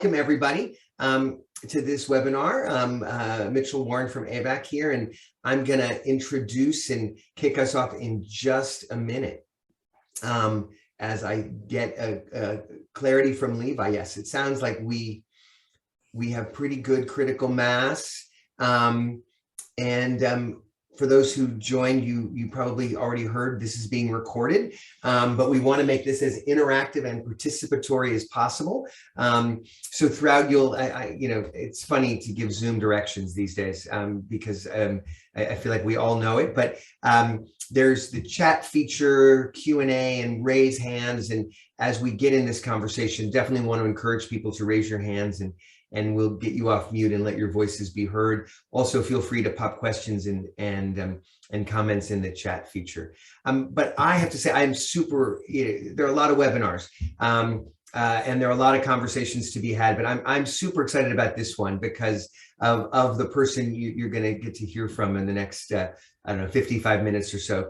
Welcome everybody to this webinar. Mitchell Warren from AVAC here, and I'm going to introduce and kick us off in just a minute as I get a clarity from Levi. Yes, it sounds like we have pretty good critical mass, for those who joined, you probably already heard this is being recorded, but we want to make this as interactive and participatory as possible. So throughout, it's funny to give Zoom directions these days because I feel like we all know it, but there's the chat feature, Q&A, and raise hands. And as we get in this conversation, definitely want to encourage people to raise your hands, and we'll get you off mute and let your voices be heard. Also, feel free to pop questions and comments in the chat feature. But I have to say, I'm super, there are a lot of webinars and there are a lot of conversations to be had, but I'm super excited about this one because of the person you're gonna get to hear from in the next, 55 minutes or so.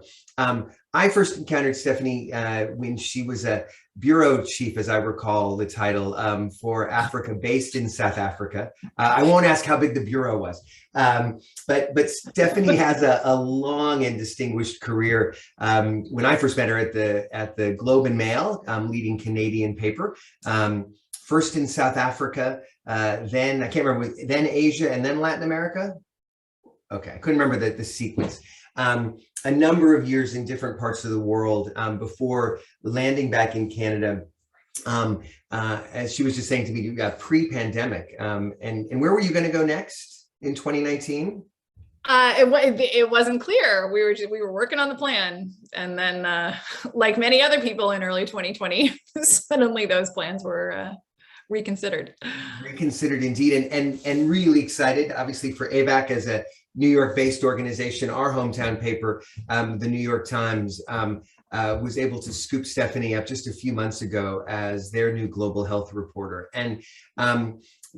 I first encountered Stephanie when she was a bureau chief, as I recall the title, for Africa, based in South Africa. I won't ask how big the bureau was, but Stephanie has a long and distinguished career. When I first met her at the Globe and Mail, leading Canadian paper, first in South Africa, then I can't remember, then Asia, and then Latin America. Okay, I couldn't remember the sequence. A number of years in different parts of the world before landing back in Canada. As she was just saying to me, you got pre-pandemic. And where were you going to go next in 2019? It wasn't clear. We were working on the plan, and then like many other people in early 2020, suddenly those plans were reconsidered. Reconsidered indeed, and really excited, obviously, for AVAC as a New York-based organization. Our hometown paper, the New York Times, was able to scoop Stephanie up just a few months ago as their new global health reporter. And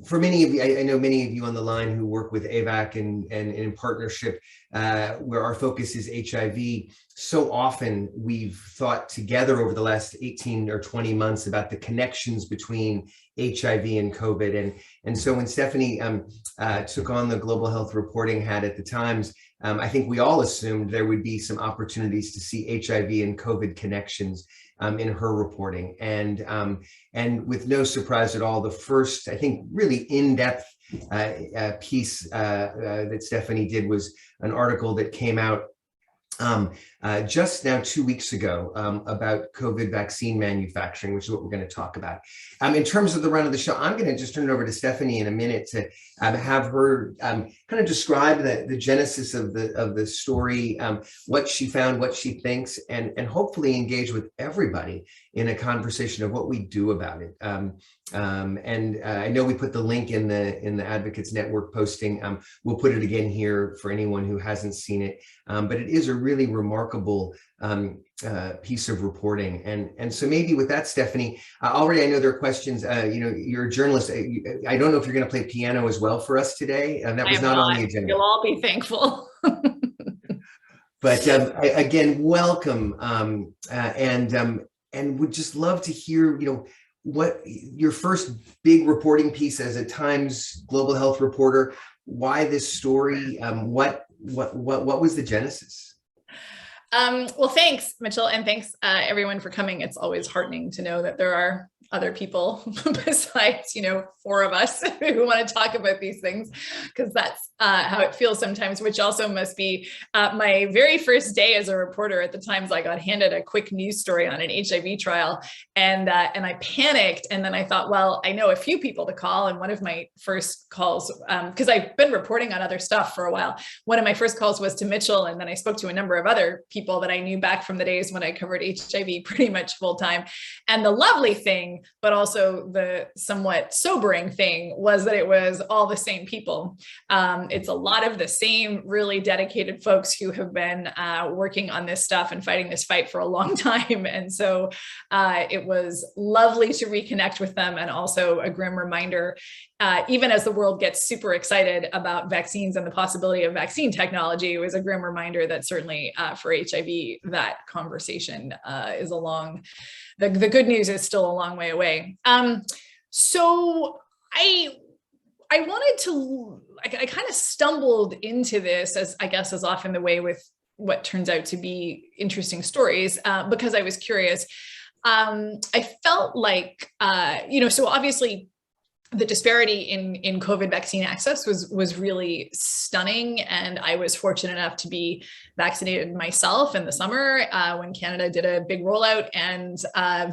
for many of you, I know many of you on the line who work with AVAC and in partnership, where our focus is HIV. So often we've thought together over the last 18 or 20 months about the connections between HIV and COVID. And so when Stephanie took on the global health reporting hat at the Times, I think we all assumed there would be some opportunities to see HIV and COVID connections in her reporting. And with no surprise at all, the first, I think, really in-depth piece that Stephanie did was an article that came out just now 2 weeks ago about COVID vaccine manufacturing, which is what we're going to talk about. In terms of the run of the show, I'm going to just turn it over to Stephanie in a minute to have her kind of describe the genesis of the story, what she found, what she thinks, and hopefully engage with everybody in a conversation of what we do about it. I know we put the link in the Advocates Network posting. We'll put it again here for anyone who hasn't seen it, but it is a really remarkable piece of reporting. And so maybe with that, Stephanie, already I know there are questions. You're a journalist. I don't know if you're going to play piano as well for us today. That was not on the agenda. You'll all be thankful. But again, welcome, and would just love to hear, what your first big reporting piece as a Times global health reporter. Why this story? What was the genesis? Well, thanks, Mitchell, and thanks everyone for coming. It's always heartening to know that there are other people besides, 4 of us who want to talk about these things, because that's how it feels sometimes, which also must be my very first day as a reporter at the Times. I got handed a quick news story on an HIV trial, and I panicked. And then I thought, well, I know a few people to call. And one of my first calls, because I've been reporting on other stuff for a while, one of my first calls was to Mitchell. And then I spoke to a number of other people that I knew back from the days when I covered HIV pretty much full time. And the lovely thing, but also the somewhat sobering thing, was that it was all the same people. It's a lot of the same really dedicated folks who have been working on this stuff and fighting this fight for a long time. And so it was lovely to reconnect with them, and also a grim reminder, even as the world gets super excited about vaccines and the possibility of vaccine technology, it was a grim reminder that certainly for HIV, that conversation is the good news is still a long way away. So I wanted to, I kind of stumbled into this, as I guess is often the way with what turns out to be interesting stories, because I was curious. I felt like, so obviously the disparity in COVID vaccine access was really stunning. And I was fortunate enough to be vaccinated myself in the summer when Canada did a big rollout, and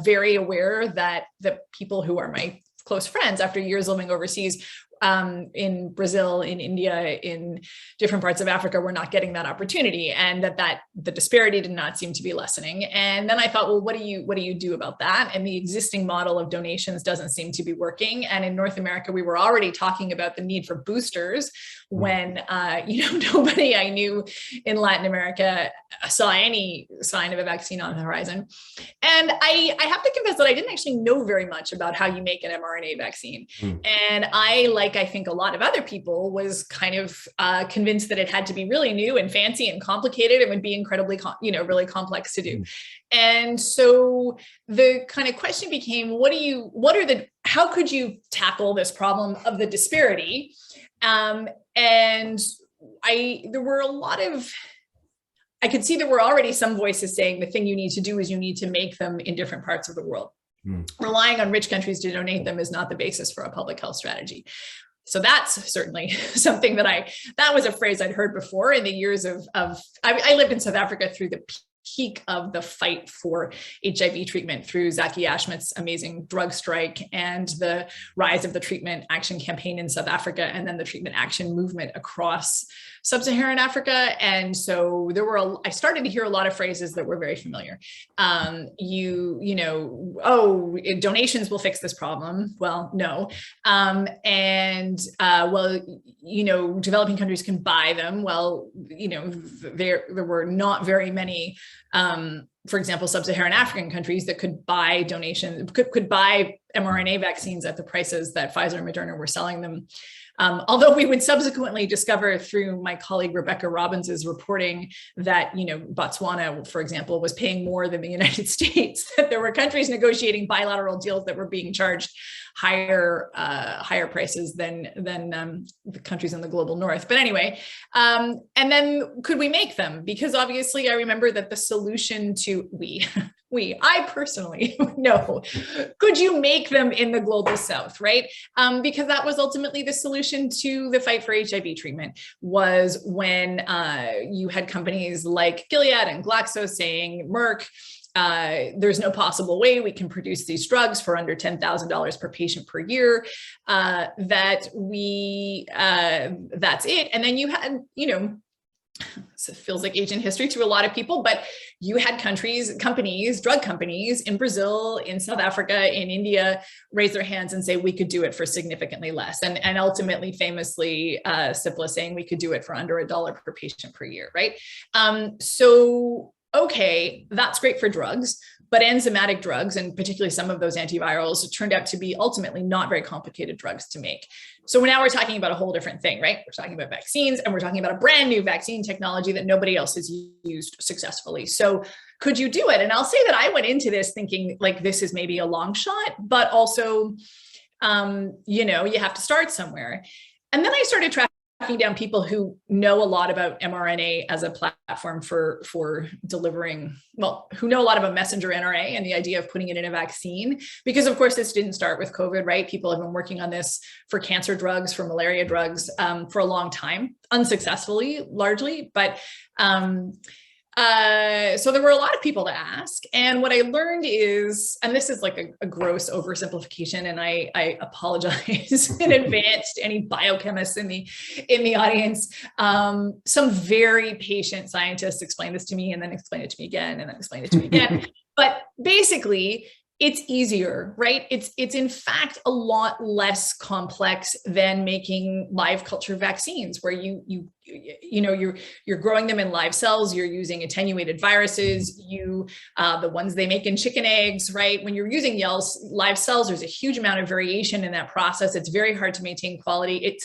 very aware that the people who are my close friends after years living overseas, in Brazil, in India, in different parts of Africa, were not getting that opportunity, and that the disparity did not seem to be lessening. And then I thought, well, what do you do about that? And the existing model of donations doesn't seem to be working. And in North America, we were already talking about the need for boosters when nobody I knew in Latin America saw any sign of a vaccine on the horizon. And I have to confess that I didn't actually know very much about how you make an mRNA vaccine. And I think a lot of other people, was kind of convinced that it had to be really new and fancy and complicated. It would be incredibly, really complex to do. And so the kind of question became, how could you tackle this problem of the disparity? And I could see there were already some voices saying the thing you need to do is you need to make them in different parts of the world. Relying on rich countries to donate them is not the basis for a public health strategy. So that's certainly something that was a phrase I'd heard before in the years I lived in South Africa through the peak of the fight for HIV treatment, through Zaki Ashmit's amazing drug strike and the rise of the treatment action campaign in South Africa, and then the treatment action movement across sub-Saharan Africa. And so I started to hear a lot of phrases that were very familiar. Donations will fix this problem. Well, no. Developing countries can buy them. Well, there were not very many, for example, sub-Saharan African countries that could buy could buy mRNA vaccines at the prices that Pfizer and Moderna were selling them. Although we would subsequently discover through my colleague Rebecca Robbins's reporting that, Botswana, for example, was paying more than the United States, that there were countries negotiating bilateral deals that were being charged higher prices than the countries in the global north. But anyway, and then could we make them? Because obviously I remember that the solution to I personally know, could you make them in the global south, right? Because that was ultimately the solution to the fight for HIV treatment, was when you had companies like Gilead and Glaxo saying, Merck, there's no possible way we can produce these drugs for under $10,000 per patient per year, that's it. And then you had, so it feels like ancient history to a lot of people, but you had drug companies in Brazil, in South Africa, in India, raise their hands and say, we could do it for significantly less. And ultimately, famously, Cipla saying we could do it for under $1 per patient per year, right? Okay, that's great for drugs, but enzymatic drugs, and particularly some of those antivirals, turned out to be ultimately not very complicated drugs to make. So now we're talking about a whole different thing, right? We're talking about vaccines, and we're talking about a brand new vaccine technology that nobody else has used successfully. So could you do it? And I'll say that I went into this thinking like this is maybe a long shot, but also, you have to start somewhere. And then I started tracking down people who know a lot about mRNA as a platform for delivering, who know a lot about messenger RNA and the idea of putting it in a vaccine. Because of course, this didn't start with COVID, right? People have been working on this for cancer drugs, for malaria drugs, for a long time, unsuccessfully, largely. But so there were a lot of people to ask. And what I learned is, and this is like a gross oversimplification, and I apologize in advance to any biochemists in the audience. Some very patient scientists explained this to me and then explained it to me again and then explained it to me again. But basically, it's easier, right? It's in fact a lot less complex than making live culture vaccines, where you're growing them in live cells. You're using attenuated viruses. The ones they make in chicken eggs, right? When you're using live cells, there's a huge amount of variation in that process. It's very hard to maintain quality.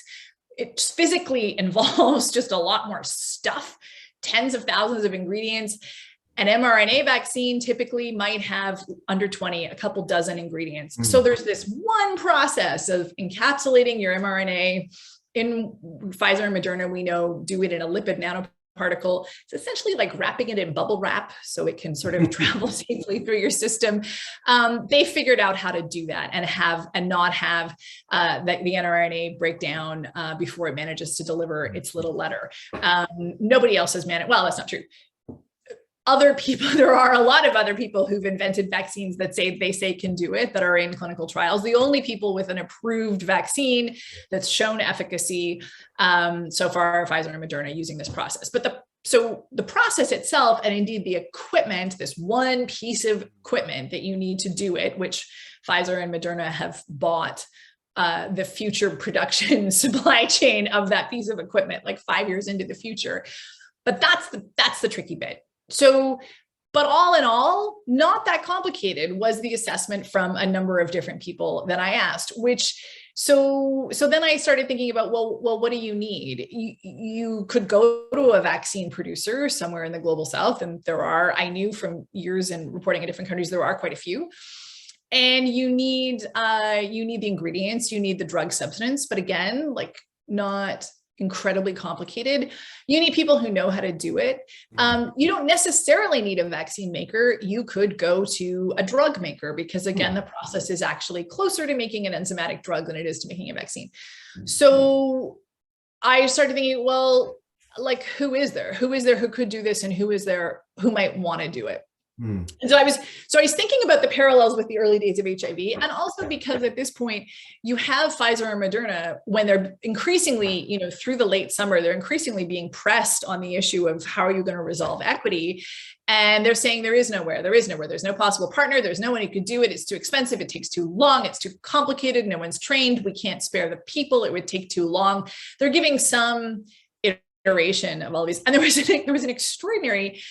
It physically involves just a lot more stuff, tens of thousands of ingredients. An mRNA vaccine typically might have under 20, a couple dozen ingredients. So there's this one process of encapsulating your mRNA. In Pfizer and Moderna, we know do it in a lipid nanoparticle. It's essentially like wrapping it in bubble wrap so it can sort of travel safely through your system. They figured out how to do that and not have the mRNA break down before it manages to deliver its little letter. Nobody else has managed. Well, that's not true. Other people, there are a lot of other people who've invented vaccines that they say can do it, that are in clinical trials. The only people with an approved vaccine that's shown efficacy so far are Pfizer and Moderna using this process. But so the process itself, and indeed the equipment, this one piece of equipment that you need to do it, which Pfizer and Moderna have bought the future production supply chain of that piece of equipment, like 5 years into the future. But that's the tricky bit. So, but all in all, not that complicated was the assessment from a number of different people that I asked, so then I started thinking about, well, what do you need? You could go to a vaccine producer somewhere in the global South. And I knew from years in reporting in different countries, there are quite a few. And you need the ingredients, you need the drug substance, but again, like not incredibly complicated. You need people who know how to do it. You don't necessarily need a vaccine maker. You could go to a drug maker because again, the process is actually closer to making an enzymatic drug than it is to making a vaccine. So I started thinking, well, like who is there who could do this and who is there who might want to do it? And so I was thinking about the parallels with the early days of HIV, and also because at this point you have Pfizer and Moderna, when they're increasingly, through the late summer, they're increasingly being pressed on the issue of how are you going to resolve equity. And they're saying there's no possible partner. There's no one who could do it. It's too expensive. It takes too long. It's too complicated. No one's trained. We can't spare the people. It would take too long. They're giving some iteration of all of these. And there was an extraordinary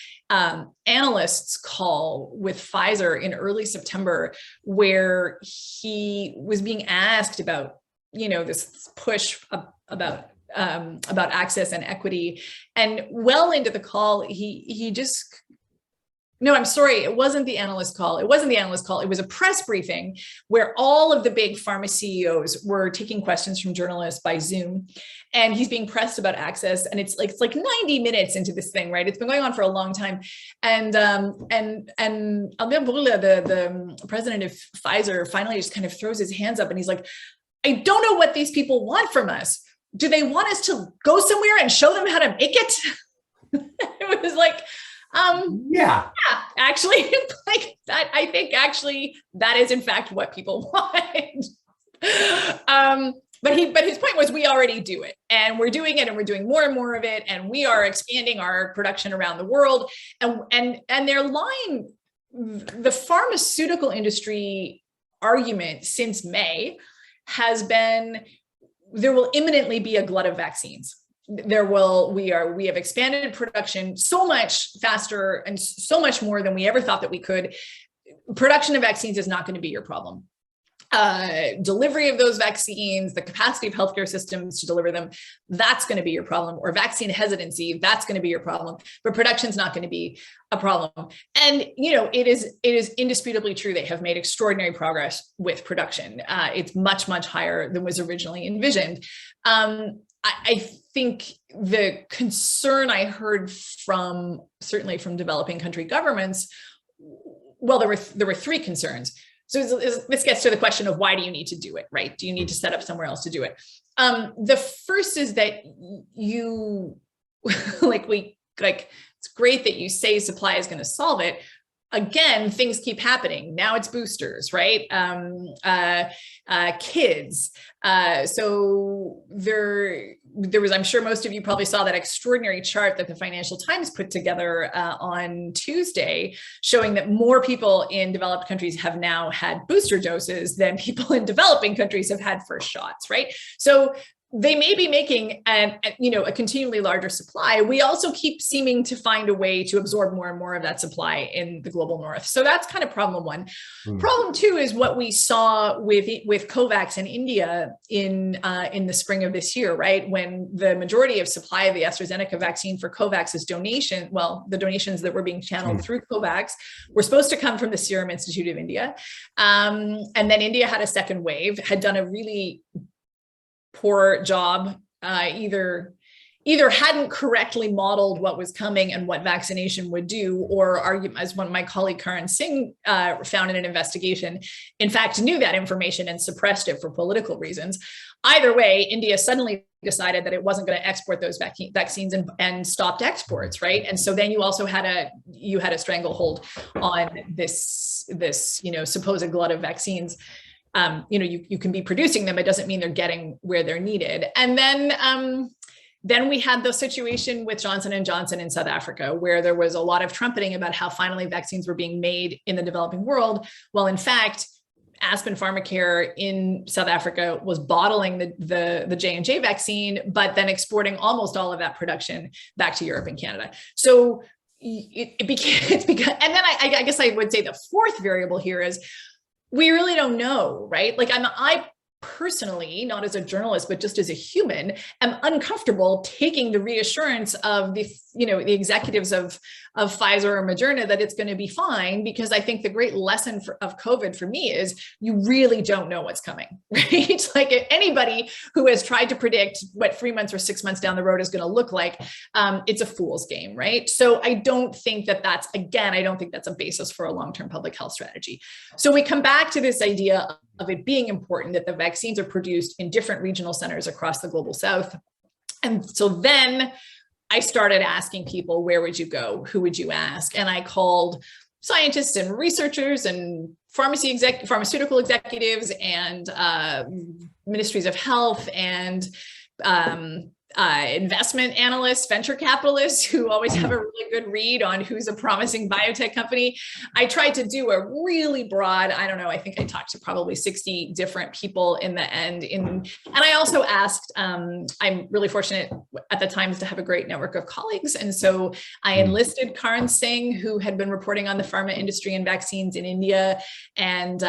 analyst's call with Pfizer in early September, where he was being asked about, this push about access and equity, and well into the call, no, I'm sorry. It wasn't the analyst call. It was a press briefing where all of the big pharma CEOs were taking questions from journalists by Zoom, and he's being pressed about access. And it's like 90 minutes into this thing, right? It's been going on for a long time. And Albert Bourla, the president of Pfizer, finally just kind of throws his hands up and he's like, I don't know what these people want from us. Do they want us to go somewhere and show them how to make it? It was like, yeah, actually, like that, I think actually that is in fact what people want. But his point was, we already do it, and we're doing it, and we're doing more and more of it, and we are expanding our production around the world. And their line, the pharmaceutical industry argument since May has been, there will imminently be a glut of vaccines. We have expanded production so much faster and so much more than we ever thought that we could. Production of vaccines is not going to be your problem. Delivery of those vaccines, the capacity of healthcare systems to deliver them, that's going to be your problem. Or vaccine hesitancy, that's going to be your problem. But production's not going to be a problem. And it is indisputably true. They have made extraordinary progress with production. It's much, much higher than was originally envisioned. I think the concern I heard certainly from developing country governments, well, there were three concerns. So this gets to the question of, why do you need to do it, right? Do you need to set up somewhere else to do it? The first is that it's great that you say supply is going to solve it. Again, things keep happening. Now it's boosters, right? Kids. So there was, I'm sure most of you probably saw that extraordinary chart that the Financial Times put together on Tuesday, showing that more people in developed countries have now had booster doses than people in developing countries have had first shots, right? So they may be making a continually larger supply. We also keep seeming to find a way to absorb more and more of that supply in the global north. So that's kind of problem one. Problem two is what we saw with kovacs in India in the spring of this year, right? When the majority of supply of the AstraZeneca vaccine for kovacs is donation. Well, the donations that were being channeled through kovacs were supposed to come from the Serum Institute of India. And then India had a second wave, had done a really poor job, either hadn't correctly modeled what was coming and what vaccination would do, or as one of my colleague Karan Singh found in an investigation, in fact, knew that information and suppressed it for political reasons. Either way, India suddenly decided that it wasn't going to export those vaccines and stopped exports, right? And so then you also had a stranglehold on this supposed glut of vaccines. You can be producing them. It doesn't mean they're getting where they're needed. And then we had the situation with Johnson & Johnson in South Africa, where there was a lot of trumpeting about how finally vaccines were being made in the developing world. Well, in fact, Aspen Pharmacare in South Africa was bottling the J&J vaccine, but then exporting almost all of that production back to Europe and Canada. So it became, and then I guess I would say the fourth variable here is, we really don't know, right? Like I personally, not as a journalist, but just as a human, am uncomfortable taking the reassurance of the executives of Pfizer or Moderna that it's going to be fine, because I think the great lesson of COVID for me is you really don't know what's coming, right? Like anybody who has tried to predict what 3 months or 6 months down the road is going to look like, it's a fool's game, right? So I don't think that's a basis for a long-term public health strategy. So we come back to this idea of it being important that the vaccines are produced in different regional centers across the global south. And so then I started asking people, where would you go? Who would you ask? And I called scientists and researchers and pharmaceutical executives and ministries of health and investment analysts, venture capitalists who always have a really good read on who's a promising biotech company. I tried to do a really broad, I think I talked to probably 60 different people in the end. And I also asked, I'm really fortunate at the times to have a great network of colleagues. And so I enlisted Karan Singh, who had been reporting on the pharma industry and vaccines in India, and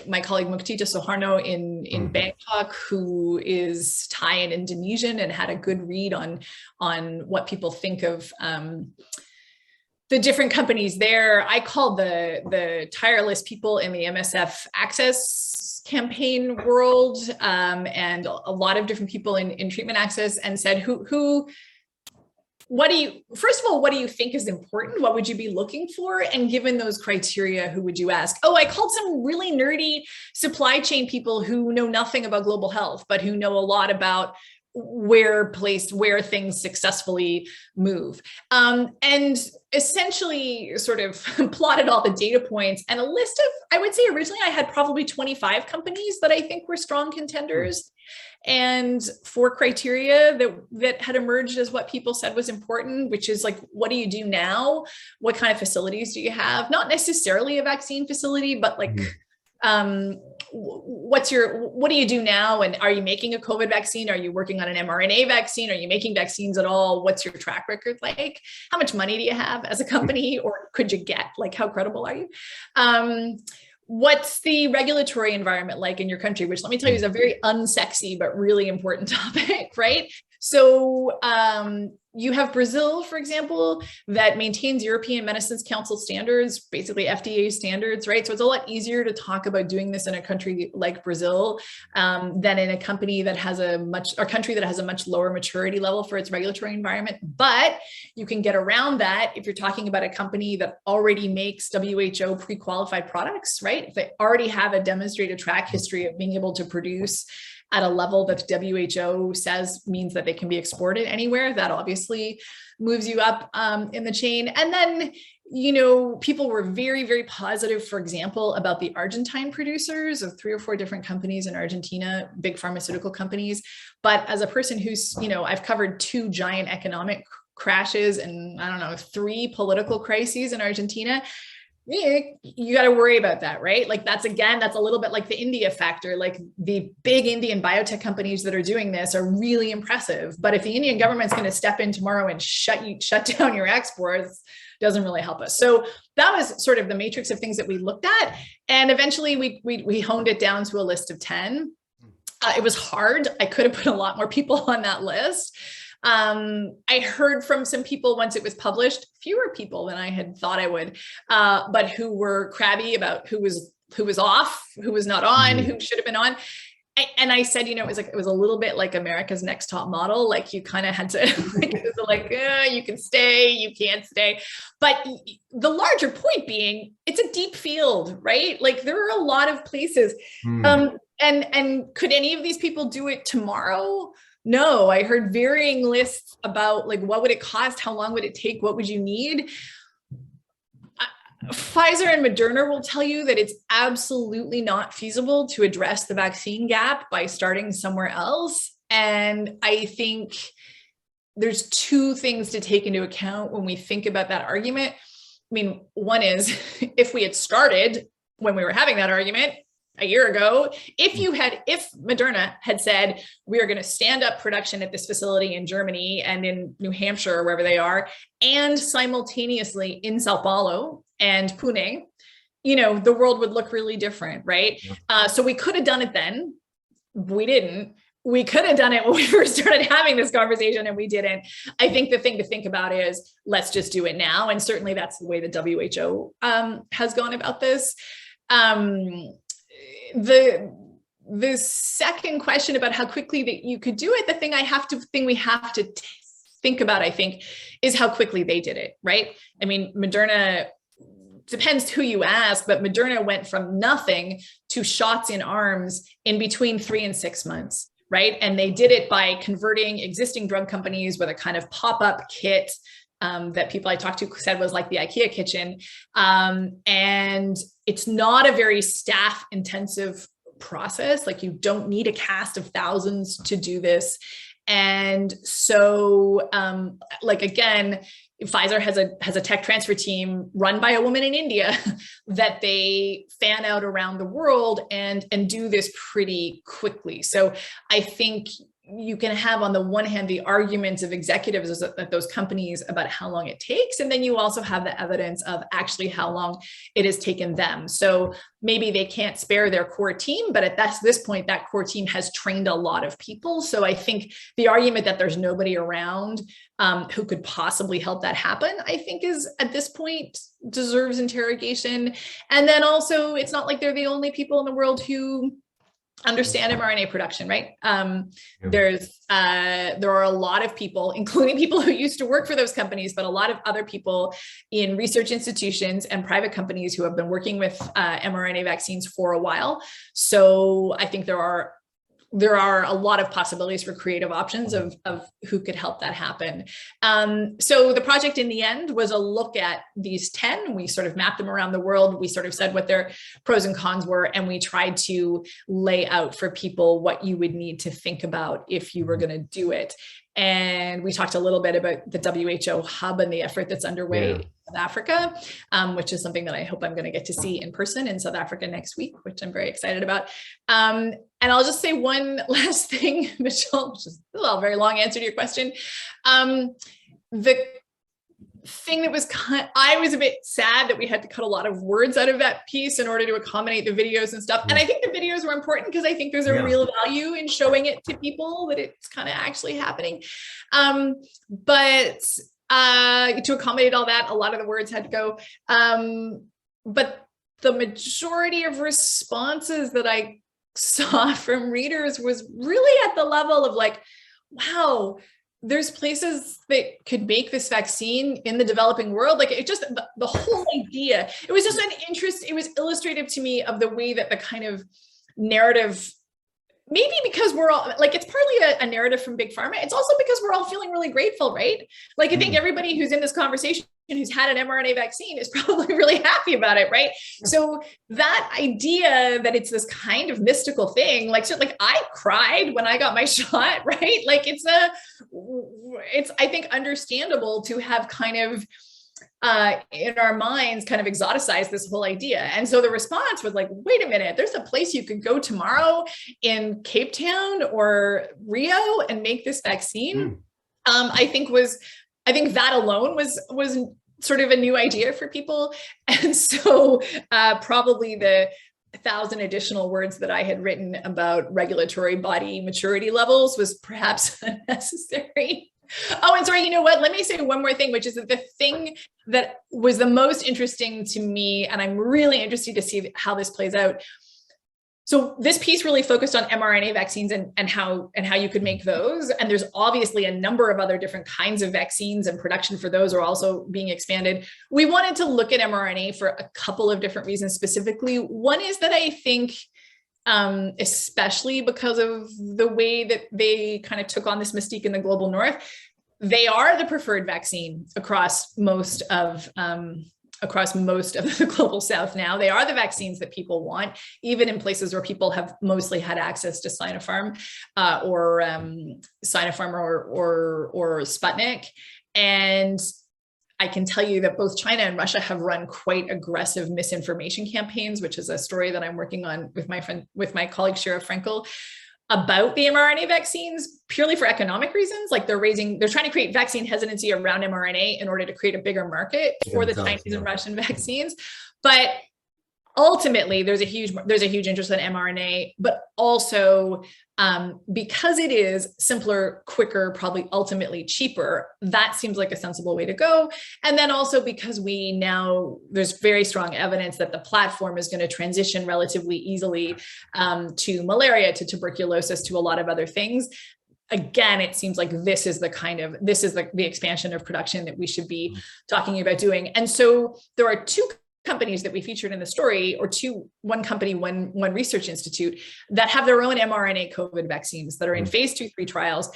my colleague Muktita Soharno in Bangkok, who is Thai and Indonesian and had a good read on what people think of the different companies there. I called the tireless people in the MSF Access campaign world and a lot of different people in treatment access, and said, what do you think is important? What would you be looking for? And given those criteria, who would you ask? Oh, I called some really nerdy supply chain people who know nothing about global health, but who know a lot about where things successfully move. And essentially sort of plotted all the data points and a list of, I would say originally I had probably 25 companies that I think were strong contenders, and 4 criteria that had emerged as what people said was important, which is like, what do you do now? What kind of facilities do you have? Not necessarily a vaccine facility, but like, what do you do now? And are you making a COVID vaccine? Are you working on an mRNA vaccine? Are you making vaccines at all? What's your track record like? How much money do you have as a company, or could you get? Like, how credible are you? What's the regulatory environment like in your country? Which, let me tell you, is a very unsexy but really important topic, right? So you have Brazil, for example, that maintains European Medicines Council standards, basically FDA standards, right? So it's a lot easier to talk about doing this in a country like Brazil than in a country that has a much lower maturity level for its regulatory environment. But you can get around that if you're talking about a company that already makes WHO pre-qualified products, right? If they already have a demonstrated track history of being able to produce at a level that WHO says means that they can be exported anywhere, that obviously moves you up in the chain. And then, people were very, very positive, for example, about the Argentine producers of 3 or 4 different companies in Argentina, big pharmaceutical companies. But as a person who's, I've covered 2 giant economic crashes and 3 political crises in Argentina, you got to worry about that, right? Like that's a little bit like the India factor. Like the big Indian biotech companies that are doing this are really impressive. But if the Indian government's going to step in tomorrow and shut down your exports, doesn't really help us. So that was sort of the matrix of things that we looked at. And eventually we honed it down to a list of 10. It was hard. I could have put a lot more people on that list. I heard from some people once it was published, fewer people than I had thought I would, but who were crabby about who was off, who was not on, who should have been on. And I said, it was a little bit like America's Next Top Model. Like you kind of had to you can stay, you can't stay. But the larger point being, it's a deep field, right? Like there are a lot of places. And could any of these people do it tomorrow? No, I heard varying lists about like, what would it cost? How long would it take? What would you need? Pfizer and Moderna will tell you that it's absolutely not feasible to address the vaccine gap by starting somewhere else. And I think there's two things to take into account when we think about that argument. I mean, one is if we had started when we were having that argument a year ago, if Moderna had said, we are going to stand up production at this facility in Germany and in New Hampshire, or wherever they are, and simultaneously in Sao Paulo and Pune, the world would look really different, right? So we could have done it then. We didn't. We could have done it when we first started having this conversation and we didn't. I think the thing to think about is let's just do it now. And certainly that's the way the WHO has gone about this. The second question about how quickly that you could do it, the thing we have to think about, I think, is how quickly they did it, right? I mean, Moderna, depends who you ask, but Moderna went from nothing to shots in arms in between 3 and 6 months, right? And they did it by converting existing drug companies with a kind of pop-up kit that people I talked to said was like the IKEA kitchen. And it's not a very staff intensive process. Like you don't need a cast of thousands to do this. And so again, Pfizer has a tech transfer team run by a woman in India that they fan out around the world and do this pretty quickly. So I think you can have on the one hand the arguments of executives at those companies about how long it takes, and then you also have the evidence of actually how long it has taken them. So maybe they can't spare their core team, but at this point, that core team has trained a lot of people. So I think the argument that there's nobody around who could possibly help that happen, I think is at this point deserves interrogation. And then also, it's not like they're the only people in the world who understand mRNA production, right? There are a lot of people, including people who used to work for those companies, but a lot of other people in research institutions and private companies who have been working with mRNA vaccines for a while. So I think there are a lot of possibilities for creative options of who could help that happen. So the project in the end was a look at these 10. We sort of mapped them around the world. We sort of said what their pros and cons were, and we tried to lay out for people what you would need to think about if you were going to do it. And we talked a little bit about the WHO hub and the effort that's underway in South Africa, which is something that I hope I'm going to get to see in person in South Africa next week, which I'm very excited about. And I'll just say one last thing, Michelle, which is a very long answer to your question. The thing that was I was a bit sad that we had to cut a lot of words out of that piece in order to accommodate the videos and stuff. And I think the videos were important because I think there's a real value in showing it to people that it's kind of actually happening. But to accommodate all that, a lot of the words had to go. But the majority of responses that I saw from readers was really at the level of like, wow, there's places that could make this vaccine in the developing world. Like it just, the whole idea, it was just an interest. It was illustrative to me of the way that the kind of narrative, maybe because we're all like, it's partly a narrative from Big Pharma. It's also because we're all feeling really grateful, right? Like I think everybody who's in this conversation who's had an mRNA vaccine is probably really happy about it, right? So that idea that it's this kind of mystical thing, like I cried when I got my shot, right? Like it's I think understandable to have kind of in our minds kind of exoticize this whole idea. And so the response was like, wait a minute, there's a place you could go tomorrow in Cape Town or Rio and make this vaccine. I think that alone was sort of a new idea for people. And so probably the 1,000 additional words that I had written about regulatory body maturity levels was perhaps unnecessary. Oh, and sorry, you know what? Let me say one more thing, which is that the thing that was the most interesting to me, and I'm really interested to see how this plays out. So this piece really focused on mRNA vaccines and how you could make those. And there's obviously a number of other different kinds of vaccines, and production for those are also being expanded. We wanted to look at mRNA for a couple of different reasons specifically. One is that I think, especially because of the way that they kind of took on this mystique in the global north, they are the preferred vaccine across most of the global south now. They are the vaccines that people want, even in places where people have mostly had access to Sinopharm or Sputnik. And I can tell you that both China and Russia have run quite aggressive misinformation campaigns, which is a story that I'm working on with my colleague Shira Frankel, about the mRNA vaccines purely for economic reasons. Like they're trying to create vaccine hesitancy around mRNA in order to create a bigger market for the Chinese and Russian vaccines. But ultimately, there's a huge interest in mRNA, but also because it is simpler, quicker, probably ultimately cheaper, that seems like a sensible way to go. And then also because there's very strong evidence that the platform is going to transition relatively easily to malaria, to tuberculosis, to a lot of other things. Again, it seems like this is the expansion of production that we should be talking about doing. And so there are two companies that we featured in the story, or one company, one research institute that have their own mRNA COVID vaccines that are in phase 2-3 trials.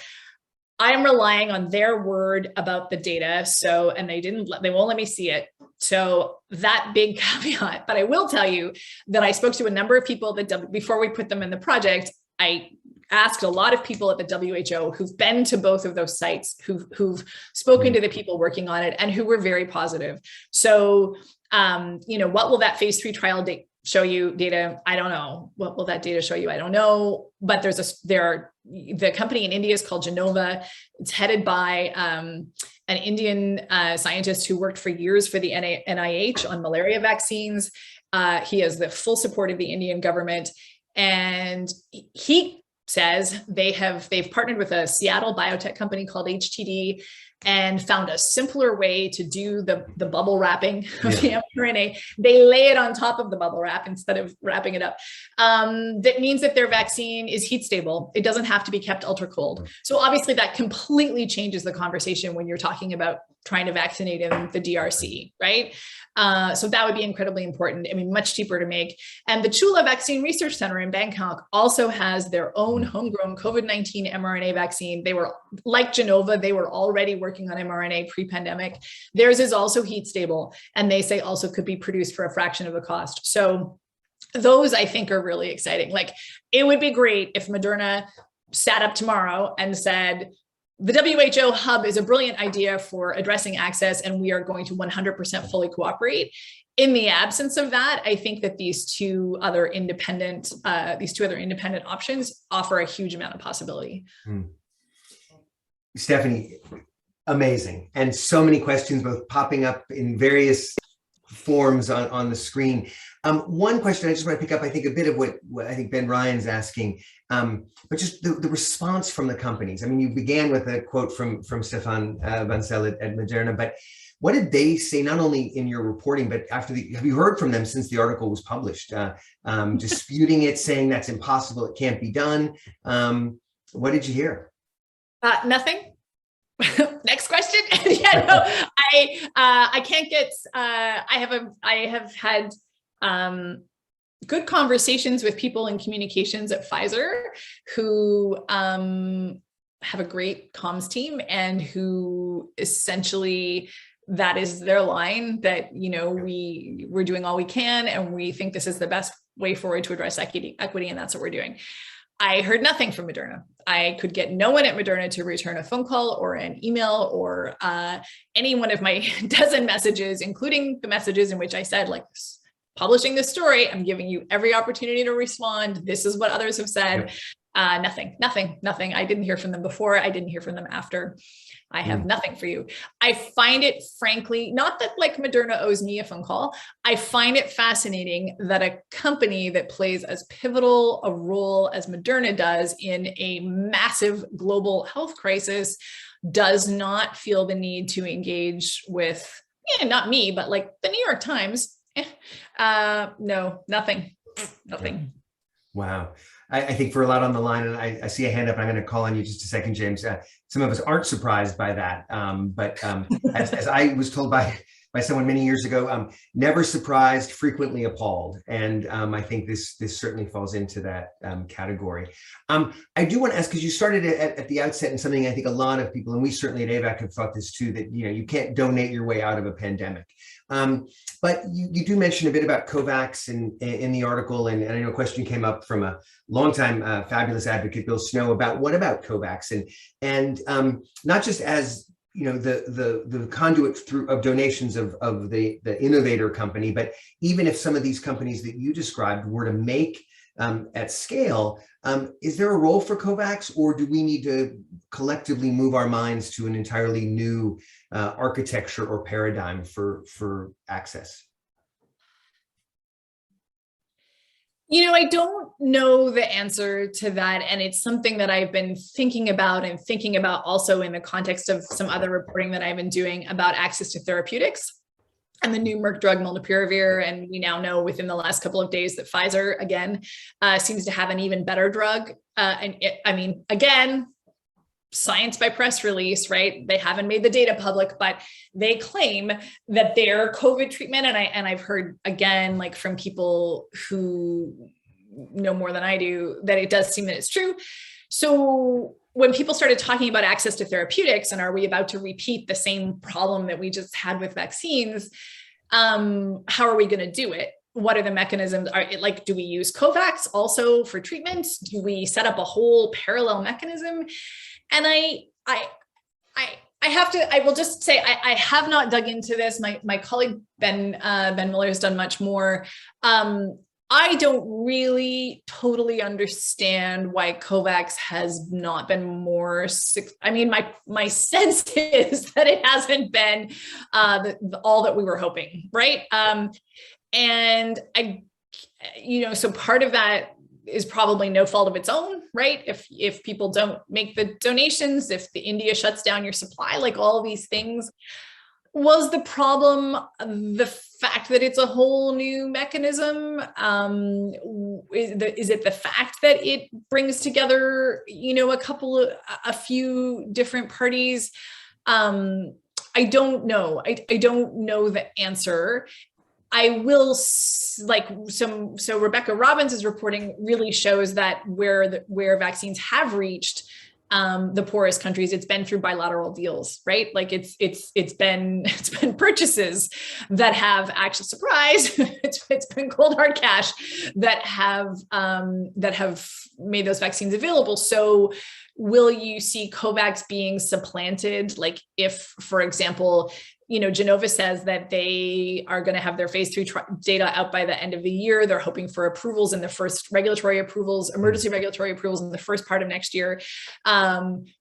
I'm relying on their word about the data. So, and they won't let me see it. So that big caveat, but I will tell you that I spoke to a number of people before we put them in the project. I asked a lot of people at the WHO who've been to both of those sites, who've spoken to the people working on it, and who were very positive. So, what will that phase 3 trial show you data? I don't know. What will that data show you? I don't know. But the company in India is called Genova. It's headed by an Indian scientist who worked for years for the NIH on malaria vaccines. He has the full support of the Indian government, and he says they've partnered with a Seattle biotech company called HTD and found a simpler way to do the bubble wrapping of the mRNA. They lay it on top of the bubble wrap instead of wrapping it up. That means that their vaccine is heat stable. It doesn't have to be kept ultra cold. So obviously that completely changes the conversation when you're talking about trying to vaccinate in the DRC, right? So that would be incredibly important. I mean, much cheaper to make. And the Chula Vaccine Research Center in Bangkok also has their own homegrown COVID-19 mRNA vaccine. They were, like Genova, they were already working on mRNA pre-pandemic. Theirs is also heat stable, and they say also could be produced for a fraction of the cost. So those, I think, are really exciting. Like, it would be great if Moderna sat up tomorrow and said, the WHO hub is a brilliant idea for addressing access, and we are going to 100% fully cooperate. In the absence of that, I think that these two other independent options offer a huge amount of possibility. Stephanie, amazing. And so many questions, both popping up in various forms on the screen. One question I just want to pick up, I think a bit of what I think Ben Ryan's asking, but just the response from the companies. I mean, you began with a quote from Stefan Bancel at Moderna, but what did they say, not only in your reporting, but after have you heard from them since the article was published, disputing it, saying that's impossible, it can't be done? What did you hear? Nothing. Next question. Yeah, no, I can't get, I have had good conversations with people in communications at Pfizer who have a great comms team, and who essentially, that is their line, that, we're doing all we can, and we think this is the best way forward to address equity, and that's what we're doing. I heard nothing from Moderna. I could get no one at Moderna to return a phone call or an email or any one of my dozen messages, including the messages in which I said, like, publishing this story, I'm giving you every opportunity to respond. This is what others have said. Nothing. I didn't hear from them before. I didn't hear from them after. I have nothing for you. I find it, frankly, not that like Moderna owes me a phone call. I find it fascinating that a company that plays as pivotal a role as Moderna does in a massive global health crisis does not feel the need to engage with, not me, but like the New York Times. No, nothing. Wow. I think for a lot on the line, and I see a hand up, and I'm going to call on you just a second, James. Some of us aren't surprised by that. But as I was told by someone many years ago, never surprised, frequently appalled. And I think this certainly falls into that category. I do want to ask, because you started at the outset in something I think a lot of people, and we certainly at AVAC have thought this too, that you can't donate your way out of a pandemic. But you do mention a bit about kovacs in the article, and I know a question came up from a longtime fabulous advocate, Bill Snow, about what about kovacs, and not just as the conduit of donations of the innovator company, but even if some of these companies that you described were to make at scale, is there a role for kovacs, or do we need to collectively move our minds to an entirely new architecture or paradigm for access? I don't know the answer to that. And it's something that I've been thinking about also in the context of some other reporting that I've been doing about access to therapeutics and the new Merck drug molnupiravir. And we now know within the last couple of days that Pfizer, again, seems to have an even better drug. Again, science by press release, right? They haven't made the data public, but they claim that their COVID treatment, and I've heard again, like from people who know more than I do, that it does seem that it's true. So when people started talking about access to therapeutics and are we about to repeat the same problem that we just had with vaccines, how are we going to do it? What are the mechanisms? Do we use kovacs also for treatments? Do we set up a whole parallel mechanism? And I will just say, I have not dug into this. My colleague, Ben Miller, has done much more. I don't really totally understand why kovacs has not been more, my sense is that it hasn't been all that we were hoping, right? And so part of that is probably no fault of its own, right? If people don't make the donations, if the India shuts down your supply, like all of these things, was the problem the fact that it's a whole new mechanism? Is it the fact that it brings together, a few different parties? I don't know. I don't know the answer. I will so Rebecca Robbins' reporting really shows that where vaccines have reached the poorest countries, it's been through bilateral deals, right? Like it's been purchases that have actually, surprise, it's been cold hard cash that have made those vaccines available. So will you see kovacs being supplanted? Like if, for example, Genova says that they are going to have their phase 3 data out by the end of the year. They're hoping for approvals in the first emergency regulatory approvals in the first part of next year.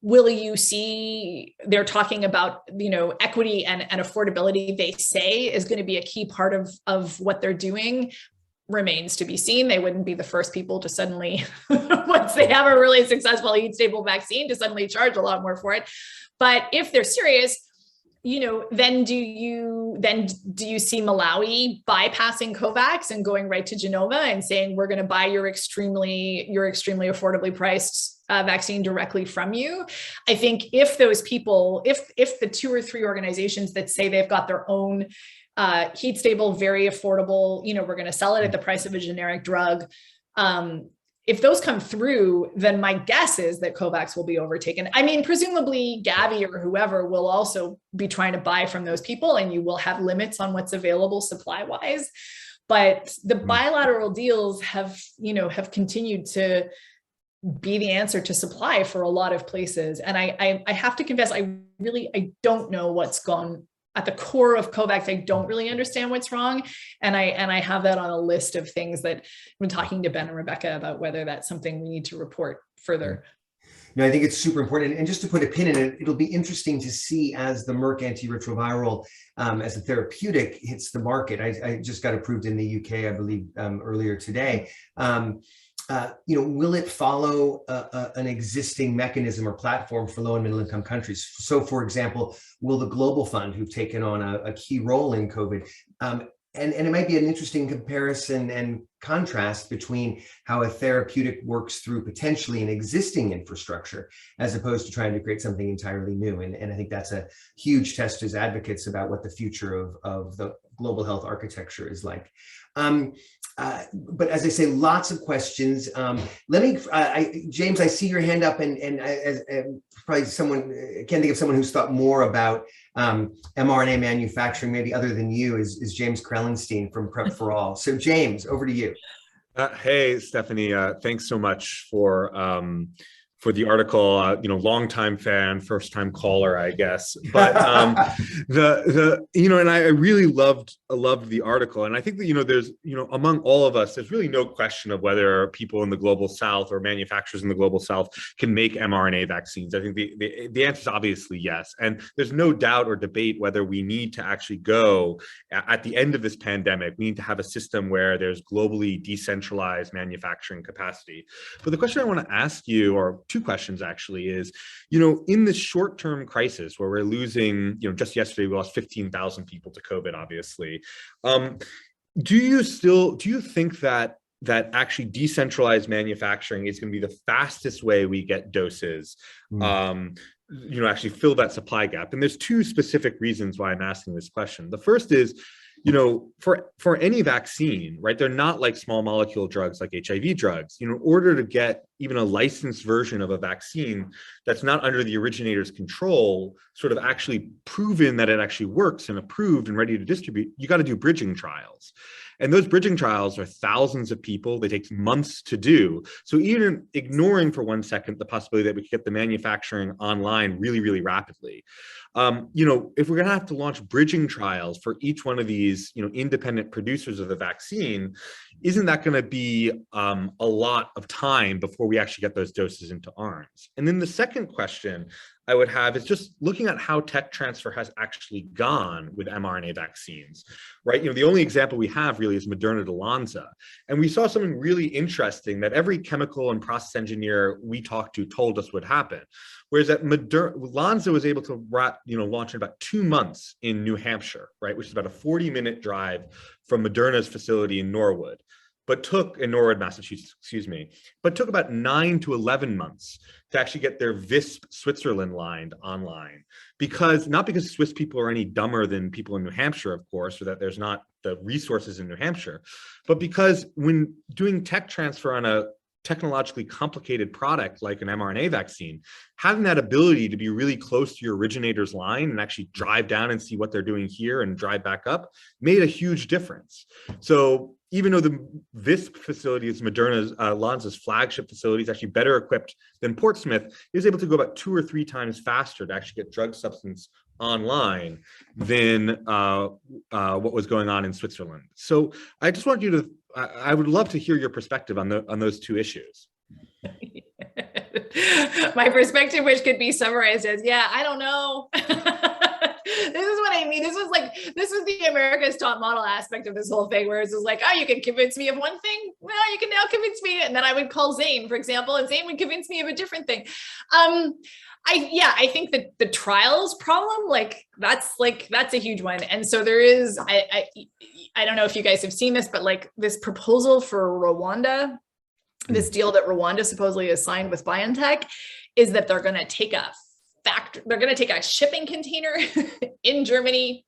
Will you see, they're talking about, equity and affordability, they say is going to be a key part of what they're doing. Remains to be seen. They wouldn't be the first people to suddenly, once they have a really successful heat stable vaccine, to suddenly charge a lot more for it. But if they're serious, then do you see Malawi bypassing COVAX and going right to Genova and saying, we're going to buy your extremely affordably priced vaccine directly from you? I think if those people, if the 2 or 3 organizations that say they've got their own heat stable, very affordable, we're going to sell it at the price of a generic drug, if those come through, then my guess is that kovacs will be overtaken. I mean, presumably Gavi or whoever will also be trying to buy from those people, and you will have limits on what's available supply-wise. But the bilateral deals have continued to be the answer to supply for a lot of places. And I have to confess, I don't know what's gone at the core of kovacs. I don't really understand what's wrong. And I have that on a list of things that I've been talking to Ben and Rebecca about whether that's something we need to report further. No, I think it's super important. And just to put a pin in it, it'll be interesting to see as the Merck antiretroviral as a therapeutic hits the market. I just got approved in the UK, I believe, earlier today. Will it follow an existing mechanism or platform for low and middle income countries? So, for example, will the Global Fund, who've taken on a key role in COVID, and it might be an interesting comparison and contrast between how a therapeutic works through potentially an existing infrastructure, as opposed to trying to create something entirely new. And I think that's a huge test as advocates about what the future of the global health architecture is like. But as I say, lots of questions. James, I see your hand up, and probably someone, I can't think of someone who's thought more about mRNA manufacturing, maybe other than you, is James Krellenstein from Prep for All. So James, over to you. Hey, Stephanie, thanks so much for the article. Longtime fan, first time caller, I guess. But and I really loved the article. And I think that, there's, among all of us, there's really no question of whether people in the global South or manufacturers in the global South can make mRNA vaccines. I think the answer is obviously yes. And there's no doubt or debate whether we need to actually go at the end of this pandemic, we need to have a system where there's globally decentralized manufacturing capacity. But the question I want to ask you, or two questions actually, is, in this short-term crisis where we're losing, just yesterday we lost 15,000 people to COVID, obviously. Do you think that actually decentralized manufacturing is going to be the fastest way we get doses, actually fill that supply gap? And there's two specific reasons why I'm asking this question. The first is, for any vaccine, right, they're not like small molecule drugs like HIV drugs. In order to get even a licensed version of a vaccine that's not under the originator's control, sort of actually proven that it actually works and approved and ready to distribute, you got to do bridging trials. And those bridging trials are thousands of people. They take months to do. So even ignoring for 1 second the possibility that we could get the manufacturing online really, really rapidly, if we're going to have to launch bridging trials for each one of these, independent producers of the vaccine, isn't that going to be a lot of time before we actually get those doses into arms? And then the second question I would have is just looking at how tech transfer has actually gone with mRNA vaccines, right? The only example we have really is Moderna to Lonza. And we saw something really interesting that every chemical and process engineer we talked to told us would happen. Whereas at Lonza was able to launch in about 2 months in New Hampshire, right? Which is about a 40-minute drive from Moderna's facility in Norwood. In Norwood, Massachusetts, but took about 9 to 11 months to actually get their Visp Switzerland line online. Not because Swiss people are any dumber than people in New Hampshire, of course, or that there's not the resources in New Hampshire, but because when doing tech transfer on a technologically complicated product like an mRNA vaccine, having that ability to be really close to your originator's line and actually drive down and see what they're doing here and drive back up made a huge difference. So even though the Visp facility is Moderna's, Lonza's flagship facility, is actually better equipped than Portsmouth, it was able to go about 2 or 3 times faster to actually get drug substance online than what was going on in Switzerland. So I just want you to, I would love to hear your perspective on those two issues. My perspective, which could be summarized as, I don't know. This is what I mean. This was the America's Top Model aspect of this whole thing, where it's just like, oh, you can convince me of one thing. Well, you can now convince me. And then I would call Zane, for example, and Zane would convince me of a different thing. I think that the trials problem, that's a huge one. And so there is, I don't know if you guys have seen this, but this proposal for Rwanda, this deal that Rwanda supposedly has signed with BioNTech, is that they're going to take a shipping container in Germany,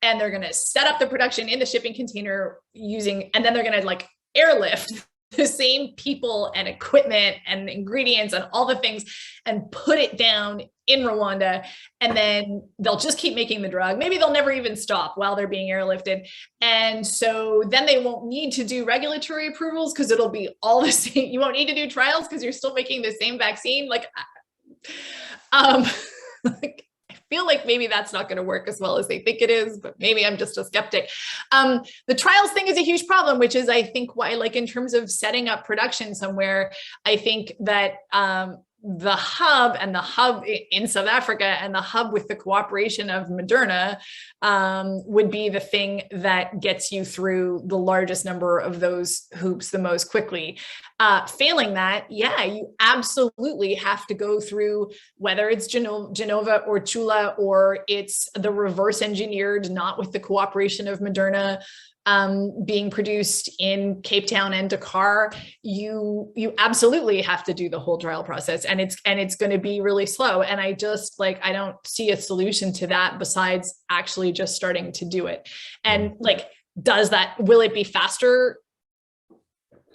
and they're going to set up the production in the shipping container and then they're going to airlift the same people and equipment and ingredients and all the things and put it down in Rwanda, and then they'll just keep making the drug. Maybe they'll never even stop while they're being airlifted. And so then they won't need to do regulatory approvals because it'll be all the same. You won't need to do trials because you're still making the same vaccine. Like, like, I feel like maybe that's not going to work as well as they think it is, but maybe I'm just a skeptic. The trials thing is a huge problem, which is, I think, why, like, in terms of setting up production somewhere, I think that the hub in South Africa and the hub with the cooperation of Moderna would be the thing that gets you through the largest number of those hoops the most quickly. Failing that, yeah, you absolutely have to go through, whether it's Genova or Chula, or it's the reverse engineered, not with the cooperation of Moderna, being produced in Cape Town and Dakar, you absolutely have to do the whole trial process, and it's going to be really slow. And I just, like, I don't see a solution to that besides actually just starting to do it. And, like, will it be faster?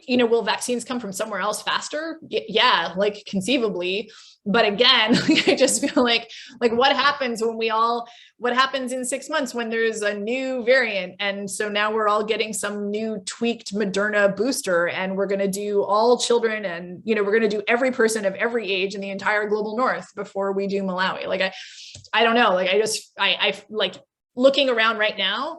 You know, will vaccines come from somewhere else faster? Yeah, like, conceivably. But again, I just feel like what happens in 6 months when there's a new variant? And so now we're all getting some new tweaked Moderna booster, and we're going to do all children, and, you know, we're going to do every person of every age in the entire global north before we do Malawi. Like, I don't know. Like, I like, looking around right now,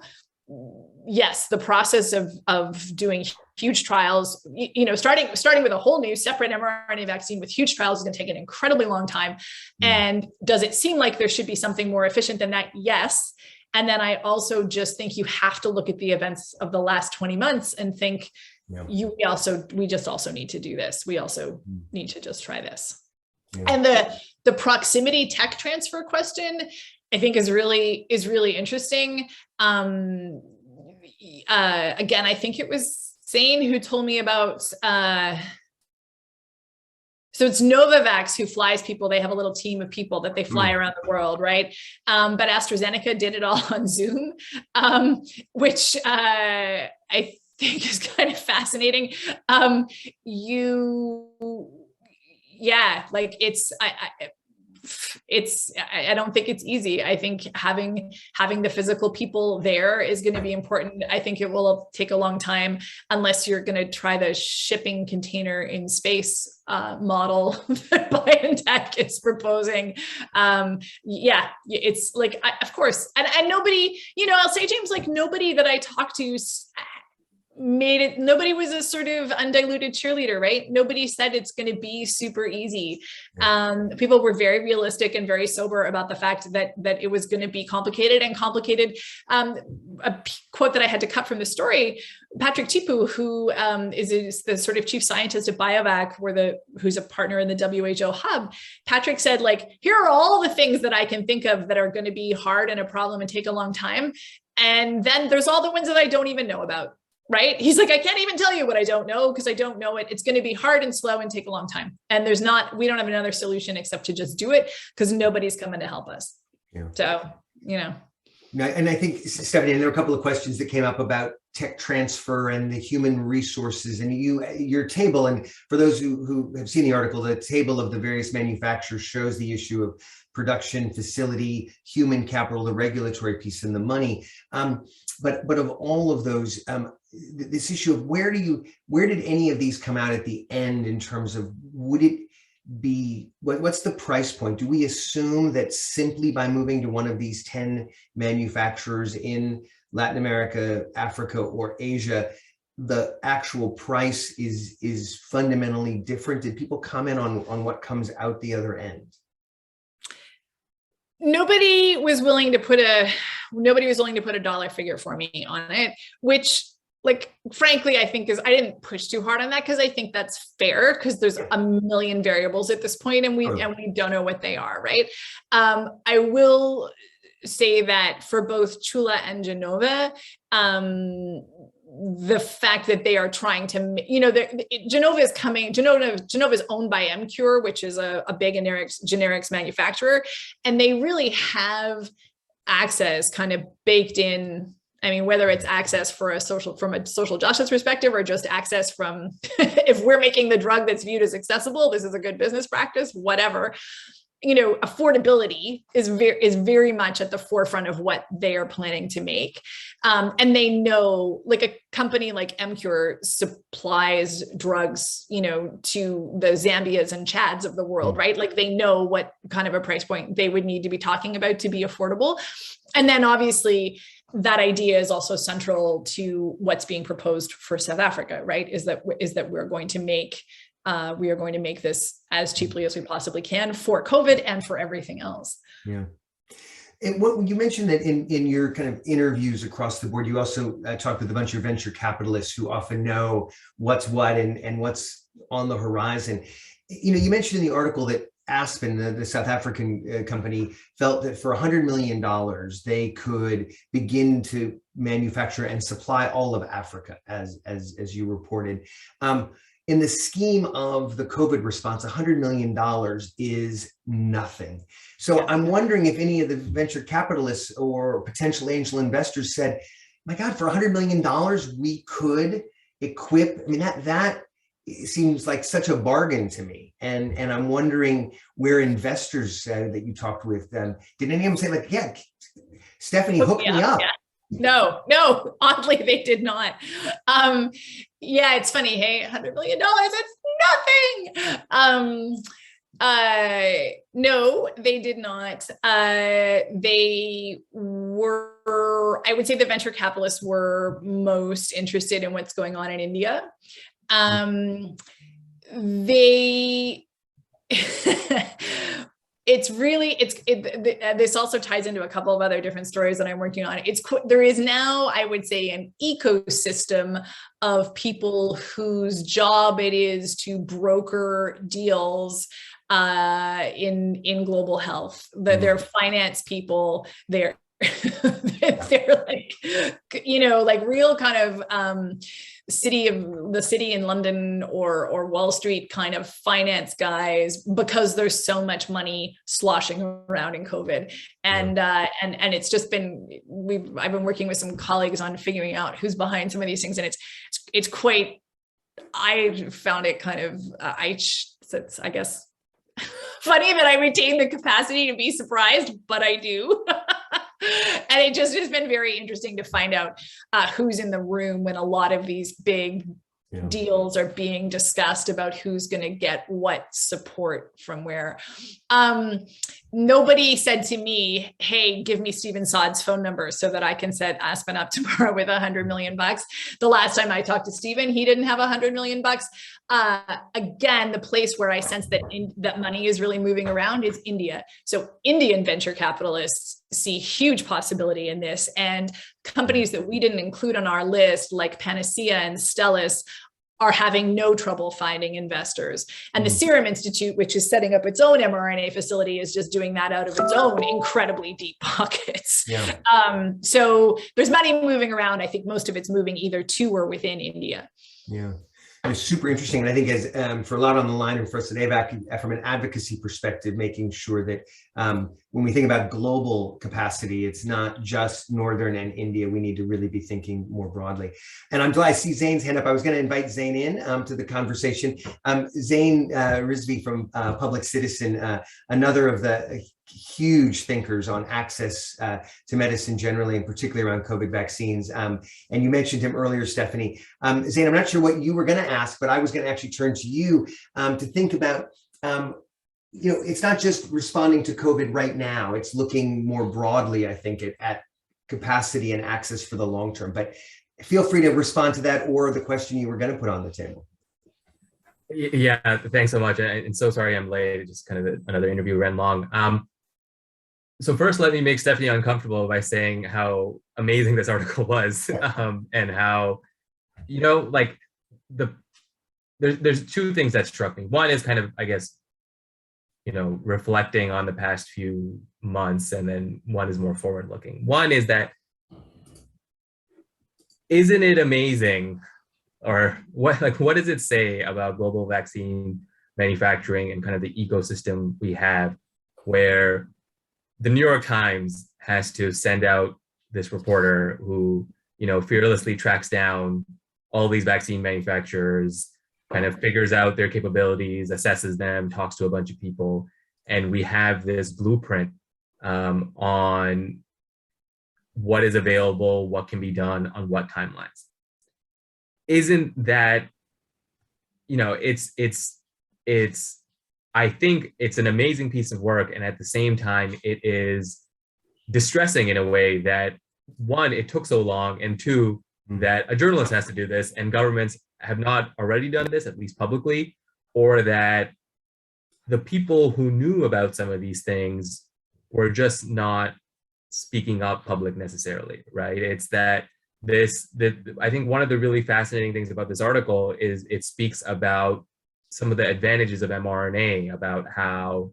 yes, the process of doing huge trials, you know, starting with a whole new separate mRNA vaccine with huge trials is going to take an incredibly long time. And does it seem like there should be something more efficient than that? Yes. And then I also just think you have to look at the events of the last 20 months and think, we just also need to do this. We also need to just try this. Yeah. And the proximity tech transfer question, I think, is really interesting. Again, I think it was Zane who told me about, so it's Novavax who flies people. They have a little team of people that they fly around the world, right? But AstraZeneca did it all on Zoom, which I think is kind of fascinating. I don't think it's easy. I think having the physical people there is going to be important. I think it will take a long time, unless you're going to try the shipping container in space model that BioNTech is proposing. It's like, of course, and nobody, you know, I'll say, James, like, nobody that I talked to nobody was a sort of undiluted cheerleader, right? Nobody said it's going to be super easy. People were very realistic and very sober about the fact that it was going to be complicated. A quote that I had to cut from the story, Patrick Tipu, who is the sort of chief scientist at BioVac, who's a partner in the WHO hub. Patrick said, like, here are all the things that I can think of that are going to be hard and a problem and take a long time. And then there's all the ones that I don't even know about. Right? He's like, I can't even tell you what I don't know because I don't know it. It's going to be hard and slow and take a long time. And we don't have another solution except to just do it, because nobody's coming to help us. Yeah. So, you know. And I think, Stephanie, and there are a couple of questions that came up about tech transfer and the human resources, and your table. And for those who have seen the article, the table of the various manufacturers shows the issue of production, facility, human capital, the regulatory piece, and the money. But of all of those, this issue of where did any of these come out at the end in terms of, would it be, what's the price point? Do we assume that simply by moving to one of these 10 manufacturers in Latin America, Africa, or Asia, the actual price is fundamentally different? Did people comment on what comes out the other end? Nobody was willing to put a dollar figure for me on it, which, like, frankly, I think I didn't push too hard on that, because I think that's fair, because there's a million variables at this point, and we don't know what they are, right? I will say that for both Chula and Genova, the fact that they are trying to, you know, Genova is owned by MCure, which is a big generics manufacturer, and they really have access kind of baked in I mean, whether it's access from a social justice perspective, or just access from, if we're making the drug that's viewed as accessible, this is a good business practice, whatever. Affordability is very much at the forefront of what they are planning to make. And they know, like, a company like MCure supplies drugs, to the Zambias and Chads of the world, right? Like, they know what kind of a price point they would need to be talking about to be affordable. And then obviously that idea is also central to what's being proposed for South Africa, right? Is that we are going to make this as cheaply as we possibly can for COVID and for everything else. Yeah. And what you mentioned that in your kind of interviews across the board, you also talked with a bunch of venture capitalists who often know what's what and what's on the horizon. You mentioned in the article that Aspen, the South African company, felt that for $100 million, they could begin to manufacture and supply all of Africa, as you reported. In the scheme of the COVID response, $100 million is nothing. So I'm wondering if any of the venture capitalists or potential angel investors said, my God, for $100 million, we could equip, that seems like such a bargain to me. And I'm wondering where investors that you talked with, did any of them say, like, yeah, Stephanie, hook me up? Yeah. No, oddly, they did not. Yeah, it's funny. Hey, $100 million, it's nothing. No, they did not. They were, I would say the venture capitalists were most interested in what's going on in India. This also ties into a couple of other different stories that I'm working on. There is now, I would say, an ecosystem of people whose job it is to broker deals in global health. They're finance people. They're like, like real kind of city in London or Wall Street kind of finance guys, because there's so much money sloshing around in COVID. And it's just been, I've been working with some colleagues on figuring out who's behind some of these things. And it's quite, I found it kind of, I guess, funny that I retain the capacity to be surprised, but I do. And it just has been very interesting to find out who's in the room when a lot of these big deals are being discussed about who's going to get what support from where. Nobody said to me, hey, give me Stephen Sod's phone number so that I can set Aspen up tomorrow with $100 million. The last time I talked to Stephen, he didn't have $100 million. Again, the place where I sense that money is really moving around is India. So Indian venture capitalists see huge possibility in this, and companies that we didn't include on our list, like Panacea and Stellus, are having no trouble finding investors. And the Serum Institute, which is setting up its own mRNA facility, is just doing that out of its own incredibly deep pockets. Yeah. So there's money moving around. I think most of it's moving either to or within India. Yeah. It's super interesting. And I think as for a lot on the line and for us at AVAC, from an advocacy perspective, making sure that when we think about global capacity, it's not just Northern and India. We need to really be thinking more broadly. And I'm glad I see Zain's hand up. I was going to invite Zain in to the conversation. Zain Rizvi from Public Citizen, another of the huge thinkers on access to medicine generally, and particularly around COVID vaccines. And you mentioned him earlier, Stephanie. Zain, I'm not sure what you were going to ask, but I was going to actually turn to you to think about, it's not just responding to COVID right now. It's looking more broadly, I think, at capacity and access for the long term. But feel free to respond to that or the question you were going to put on the table. Yeah, thanks so much. And so sorry I'm late. Just kind of another interview ran long. So first, let me make Stephanie uncomfortable by saying how amazing this article was, and how, there's two things that struck me. One is kind of, I guess, reflecting on the past few months, and then one is more forward-looking. One is that, isn't it amazing, or what does it say about global vaccine manufacturing and kind of the ecosystem we have, where the New York Times has to send out this reporter who, fearlessly tracks down all these vaccine manufacturers, kind of figures out their capabilities, assesses them, talks to a bunch of people, and we have this blueprint on what is available, what can be done on what timelines. Isn't that, I think it's an amazing piece of work, and at the same time, it is distressing in a way that, one, it took so long, and two, that a journalist has to do this, and governments have not already done this, at least publicly, or that the people who knew about some of these things were just not speaking up public necessarily, right? It's that I think one of the really fascinating things about this article is it speaks about some of the advantages of mRNA, about how,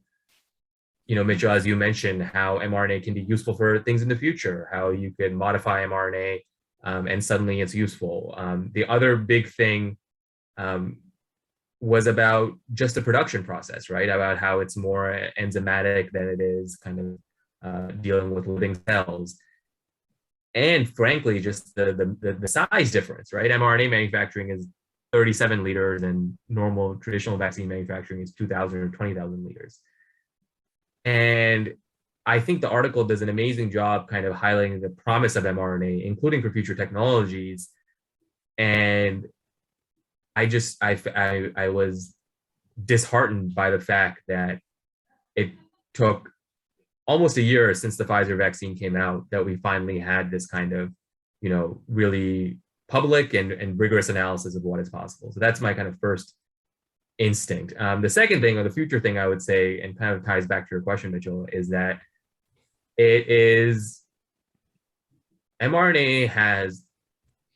Mitchell, as you mentioned, how mRNA can be useful for things in the future, how you can modify mRNA and suddenly it's useful. The other big thing was about just the production process, right? About how it's more enzymatic than it is kind of dealing with living cells. And frankly, just the size difference, right? mRNA manufacturing is 37 liters and normal traditional vaccine manufacturing is 2,000 or 20,000 liters. And I think the article does an amazing job kind of highlighting the promise of mRNA, including for future technologies. And I was disheartened by the fact that it took almost a year since the Pfizer vaccine came out that we finally had this kind of, really public and rigorous analysis of what is possible. So that's my kind of first instinct. The second thing, or the future thing I would say, and kind of ties back to your question, Mitchell, is that mRNA has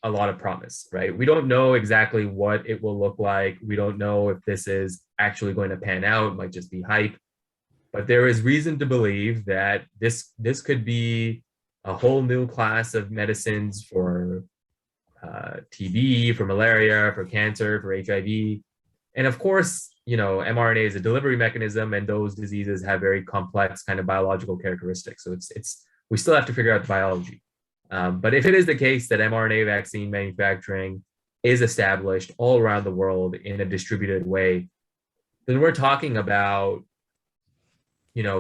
a lot of promise, right? We don't know exactly what it will look like. We don't know if this is actually going to pan out. It might just be hype. But there is reason to believe that this could be a whole new class of medicines for TB, for malaria, for cancer, for HIV. And of course, mRNA is a delivery mechanism, and those diseases have very complex kind of biological characteristics. So we still have to figure out the biology. But if it is the case that mRNA vaccine manufacturing is established all around the world in a distributed way, then we're talking about,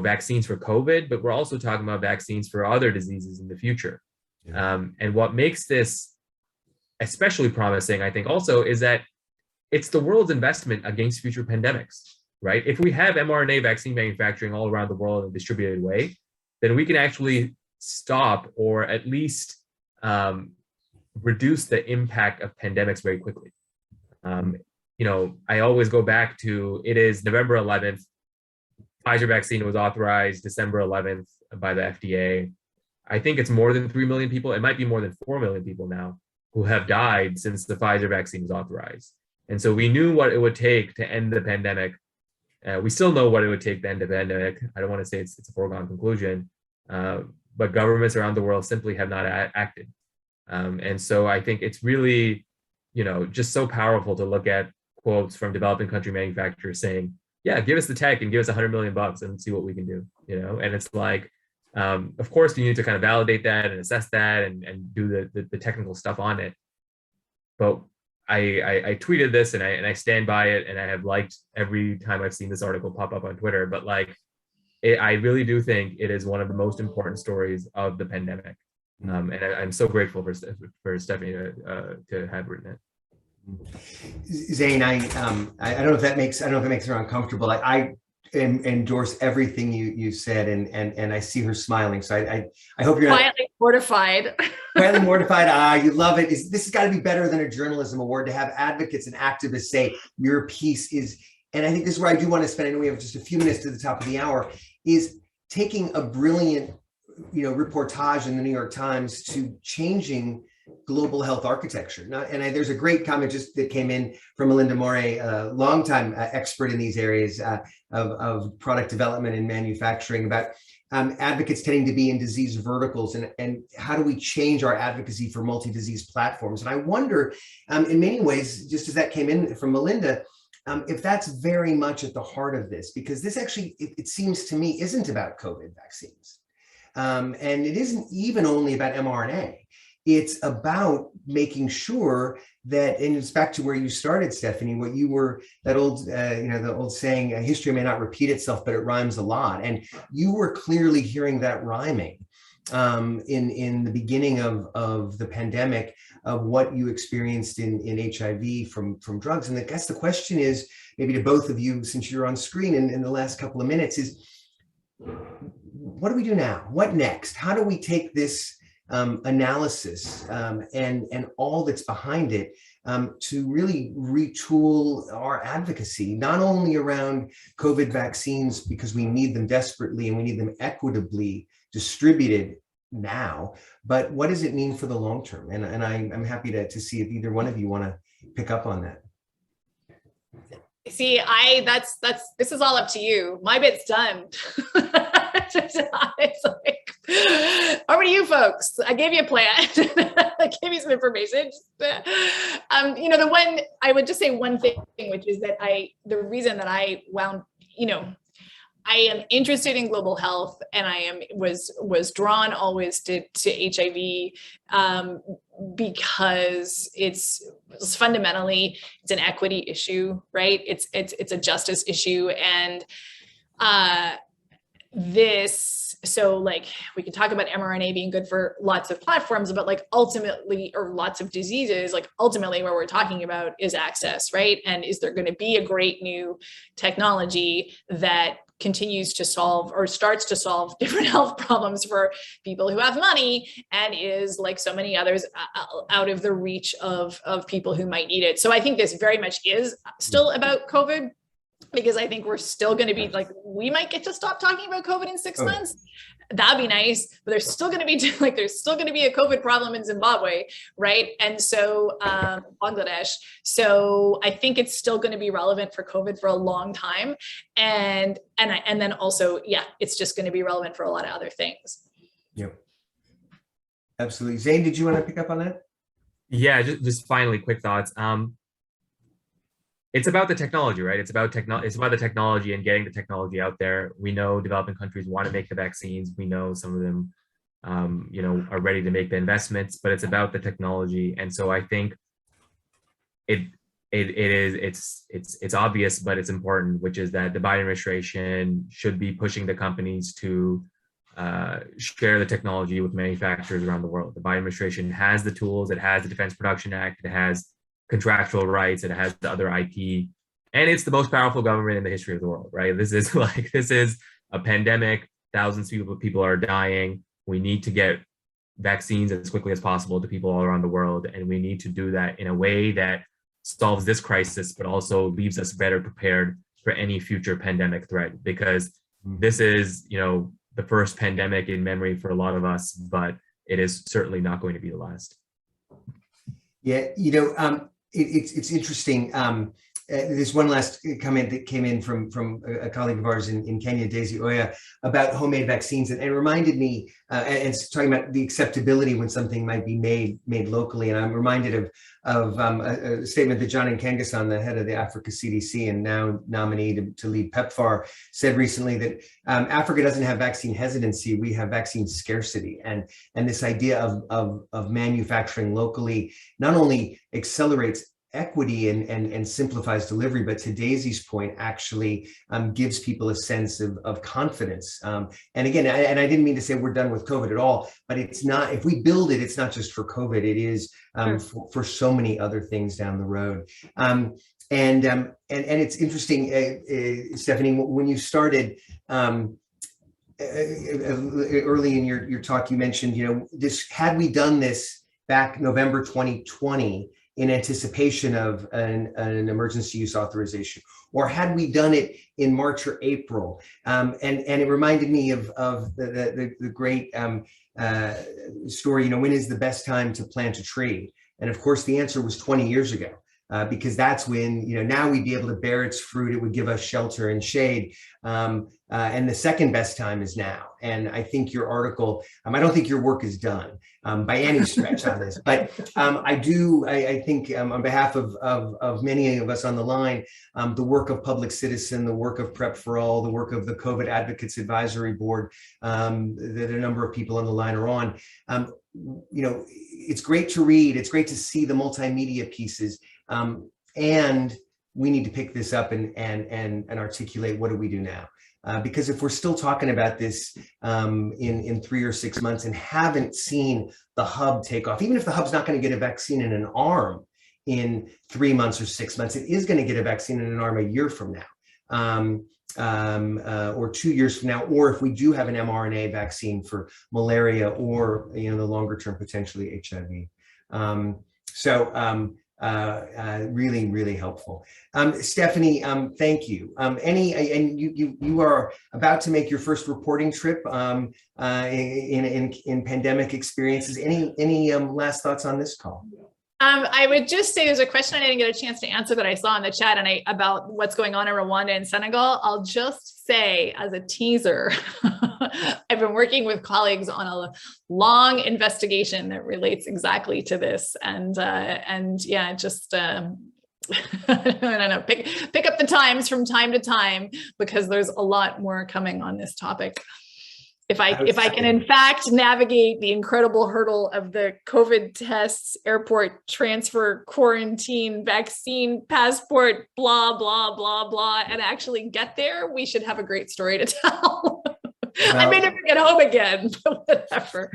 vaccines for COVID, but we're also talking about vaccines for other diseases in the future. Yeah. And what makes this especially promising, I think, also is that it's the world's investment against future pandemics, right? If we have mRNA vaccine manufacturing all around the world in a distributed way, then we can actually stop or at least reduce the impact of pandemics very quickly. I always go back to, it is November 11th, Pfizer vaccine was authorized December 11th by the FDA. I think it's more than 3 million people. It might be more than 4 million people now who have died since the Pfizer vaccine was authorized. And so we knew what it would take to end the pandemic. We still know what it would take to end the pandemic. I don't want to say it's a foregone conclusion, but governments around the world simply have not acted. And so I think it's really, just so powerful to look at quotes from developing country manufacturers saying, yeah, give us the tech and give us $100 million and see what we can do, And it's like, of course, you need to kind of validate that and assess that and do the technical stuff on it. But I tweeted this and I stand by it, and I have liked every time I've seen this article pop up on Twitter. But I really do think it is one of the most important stories of the pandemic, and I'm so grateful for Stephanie to have written it. Zane, I don't know if that makes her uncomfortable. I endorse everything you said, and I see her smiling. So I hope you're quietly mortified. Quietly mortified. You love it. This has got to be better than a journalism award, to have advocates and activists say your piece is. And I think this is where I do want to spend. I know we have just a few minutes to the top of the hour. Is taking a brilliant, reportage in the New York Times to changing global health architecture. There's a great comment just that came in from Melinda Morey, a longtime expert in these areas of product development and manufacturing, about advocates tending to be in disease verticals, and how do we change our advocacy for multi-disease platforms. And I wonder, in many ways, just as that came in from Melinda, if that's very much at the heart of this, because this actually, it seems to me, isn't about COVID vaccines. And it isn't even only about mRNA. It's about making sure that, and it's back to where you started, Stephanie, what you were, that old, the old saying, history may not repeat itself, but it rhymes a lot. And you were clearly hearing that rhyming in the beginning of the pandemic, of what you experienced in HIV from drugs. And I guess the question is, maybe to both of you, since you're on screen in the last couple of minutes, is what do we do now? What next? How do we take this analysis and all that's behind it to really retool our advocacy, not only around COVID vaccines, because we need them desperately and we need them equitably distributed now, but what does it mean for the long term? And I'm happy to see if either one of you want to pick up on that. See, this is all up to you. My bit's done. It's like, over to you folks. I gave you a plan. I gave you some information. I would just say one thing, which is that the reason that I I am interested in global health, and I was drawn always to HIV because it's fundamentally, it's an equity issue, right? It's a justice issue, and so like we can talk about mRNA being good for lots of platforms, but like ultimately, or lots of diseases, like ultimately what we're talking about is access, right? And is there going to be a great new technology that continues to solve or starts to solve different health problems for people who have money, and is, like so many others, out of the reach of people who might need it? So I think this very much is still about COVID, because I think we're still going to be like, we might get to stop talking about COVID in 6 months. That'd be nice, but there's still going to be a COVID problem in Zimbabwe, right? And so Bangladesh. So I think it's still going to be relevant for COVID for a long time, and then also, yeah, it's just going to be relevant for a lot of other things. Yep, absolutely. Zane, did you want to pick up on that? Yeah, just finally, quick thoughts. It's about the technology, right? It's about the technology and getting the technology out there. We know developing countries want to make the vaccines. We know some of them, are ready to make the investments, but it's about the technology. And so I think it's obvious, but it's important, which is that the Biden administration should be pushing the companies to share the technology with manufacturers around the world. The Biden administration has the tools. It has the Defense Production Act. It has contractual rights, it has the other IP, and it's the most powerful government in the history of the world, right? This is a pandemic. Thousands of people are dying. We need to get vaccines as quickly as possible to people all around the world, and we need to do that in a way that solves this crisis, but also leaves us better prepared for any future pandemic threat, because this is, the first pandemic in memory for a lot of us, but it is certainly not going to be the last. Yeah, it's interesting. There's one last comment that came in from a colleague of ours in Kenya, Daisy Oya, about homemade vaccines, and it reminded me, and talking about the acceptability when something might be made locally. And I'm reminded of a statement that John Nkengasong, the head of the Africa CDC and now nominee to lead PEPFAR, said recently that Africa doesn't have vaccine hesitancy, we have vaccine scarcity. And this idea of manufacturing locally not only accelerates equity and simplifies delivery, but to Daisy's point, actually gives people a sense of confidence. And again, I didn't mean to say we're done with COVID at all, but it's not, if we build it, it's not just for COVID, it is for so many other things down the road. And it's interesting, Stephanie, when you started early in your talk, you mentioned, had we done this back November 2020, in anticipation of an emergency use authorization, or had we done it in March or April? And it reminded me of the great story, when is the best time to plant a tree? And of course, the answer was 20 years ago. because that's when, now we'd be able to bear its fruit. It would give us shelter and shade. And the second best time is now. And I think your article, I don't think your work is done by any stretch on this, but I think on behalf of many of us on the line, the work of Public Citizen, the work of Prep for All, the work of the COVID Advocates Advisory Board, that a number of people on the line are on, it's great to read. It's great to see the multimedia pieces. And we need to pick this up and articulate, what do we do now? Because if we're still talking about this in 3 or 6 months and haven't seen the hub take off, even if the hub's not going to get a vaccine in an arm in 3 months or 6 months, it is going to get a vaccine in an arm a year from now, or 2 years from now, or if we do have an mRNA vaccine for malaria or the longer term potentially HIV. Really, really helpful. Stephanie, thank you. And you are about to make your first reporting trip in pandemic experiences. Any last thoughts on this call? I would just say there's a question I didn't get a chance to answer that I saw in the chat about what's going on in Rwanda and Senegal. I'll just say as a teaser, I've been working with colleagues on a long investigation that relates exactly to this. And yeah, just I don't know, pick up the Times from time to time, because there's a lot more coming on this topic. If I can in fact navigate the incredible hurdle of the COVID tests, airport transfer, quarantine, vaccine, passport, blah, blah, blah, blah, and actually get there, we should have a great story to tell. Well, I may never get home again, but whatever.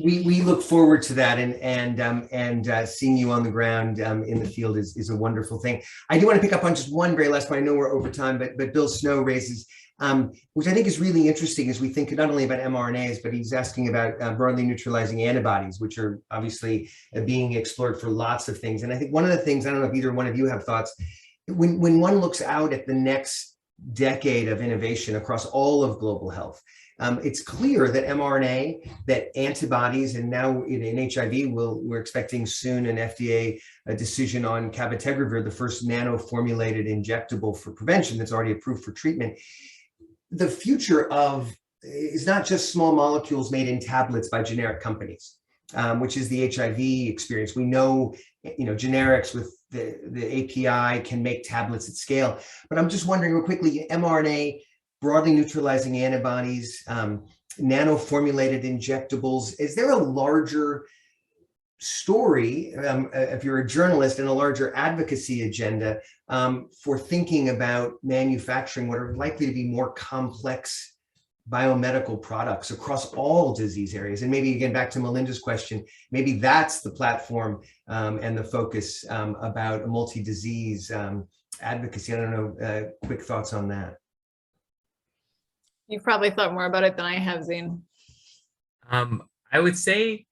We look forward to that, and seeing you on the ground in the field is a wonderful thing. I do want to pick up on just one very last point. I know we're over time, but Bill Snow raises, which I think is really interesting as we think not only about mRNAs, but he's asking about broadly neutralizing antibodies, which are obviously being explored for lots of things. And I think one of the things, I don't know if either one of you have thoughts, when one looks out at the next decade of innovation across all of global health, it's clear that mRNA, that antibodies, and now in HIV, we're expecting soon an FDA decision on cabotegravir, the first nano-formulated injectable for prevention that's already approved for treatment. The future is not just small molecules made in tablets by generic companies, which is the HIV experience. We know, generics with the API can make tablets at scale. But I'm just wondering real quickly, mRNA, broadly neutralizing antibodies, nano-formulated injectables, is there a larger story, if you're a journalist, and a larger advocacy agenda for thinking about manufacturing what are likely to be more complex biomedical products across all disease areas? And maybe again, back to Melinda's question, maybe that's the platform and the focus about multi-disease advocacy. I don't know, quick thoughts on that. You've probably thought more about it than I have, Zane. I would say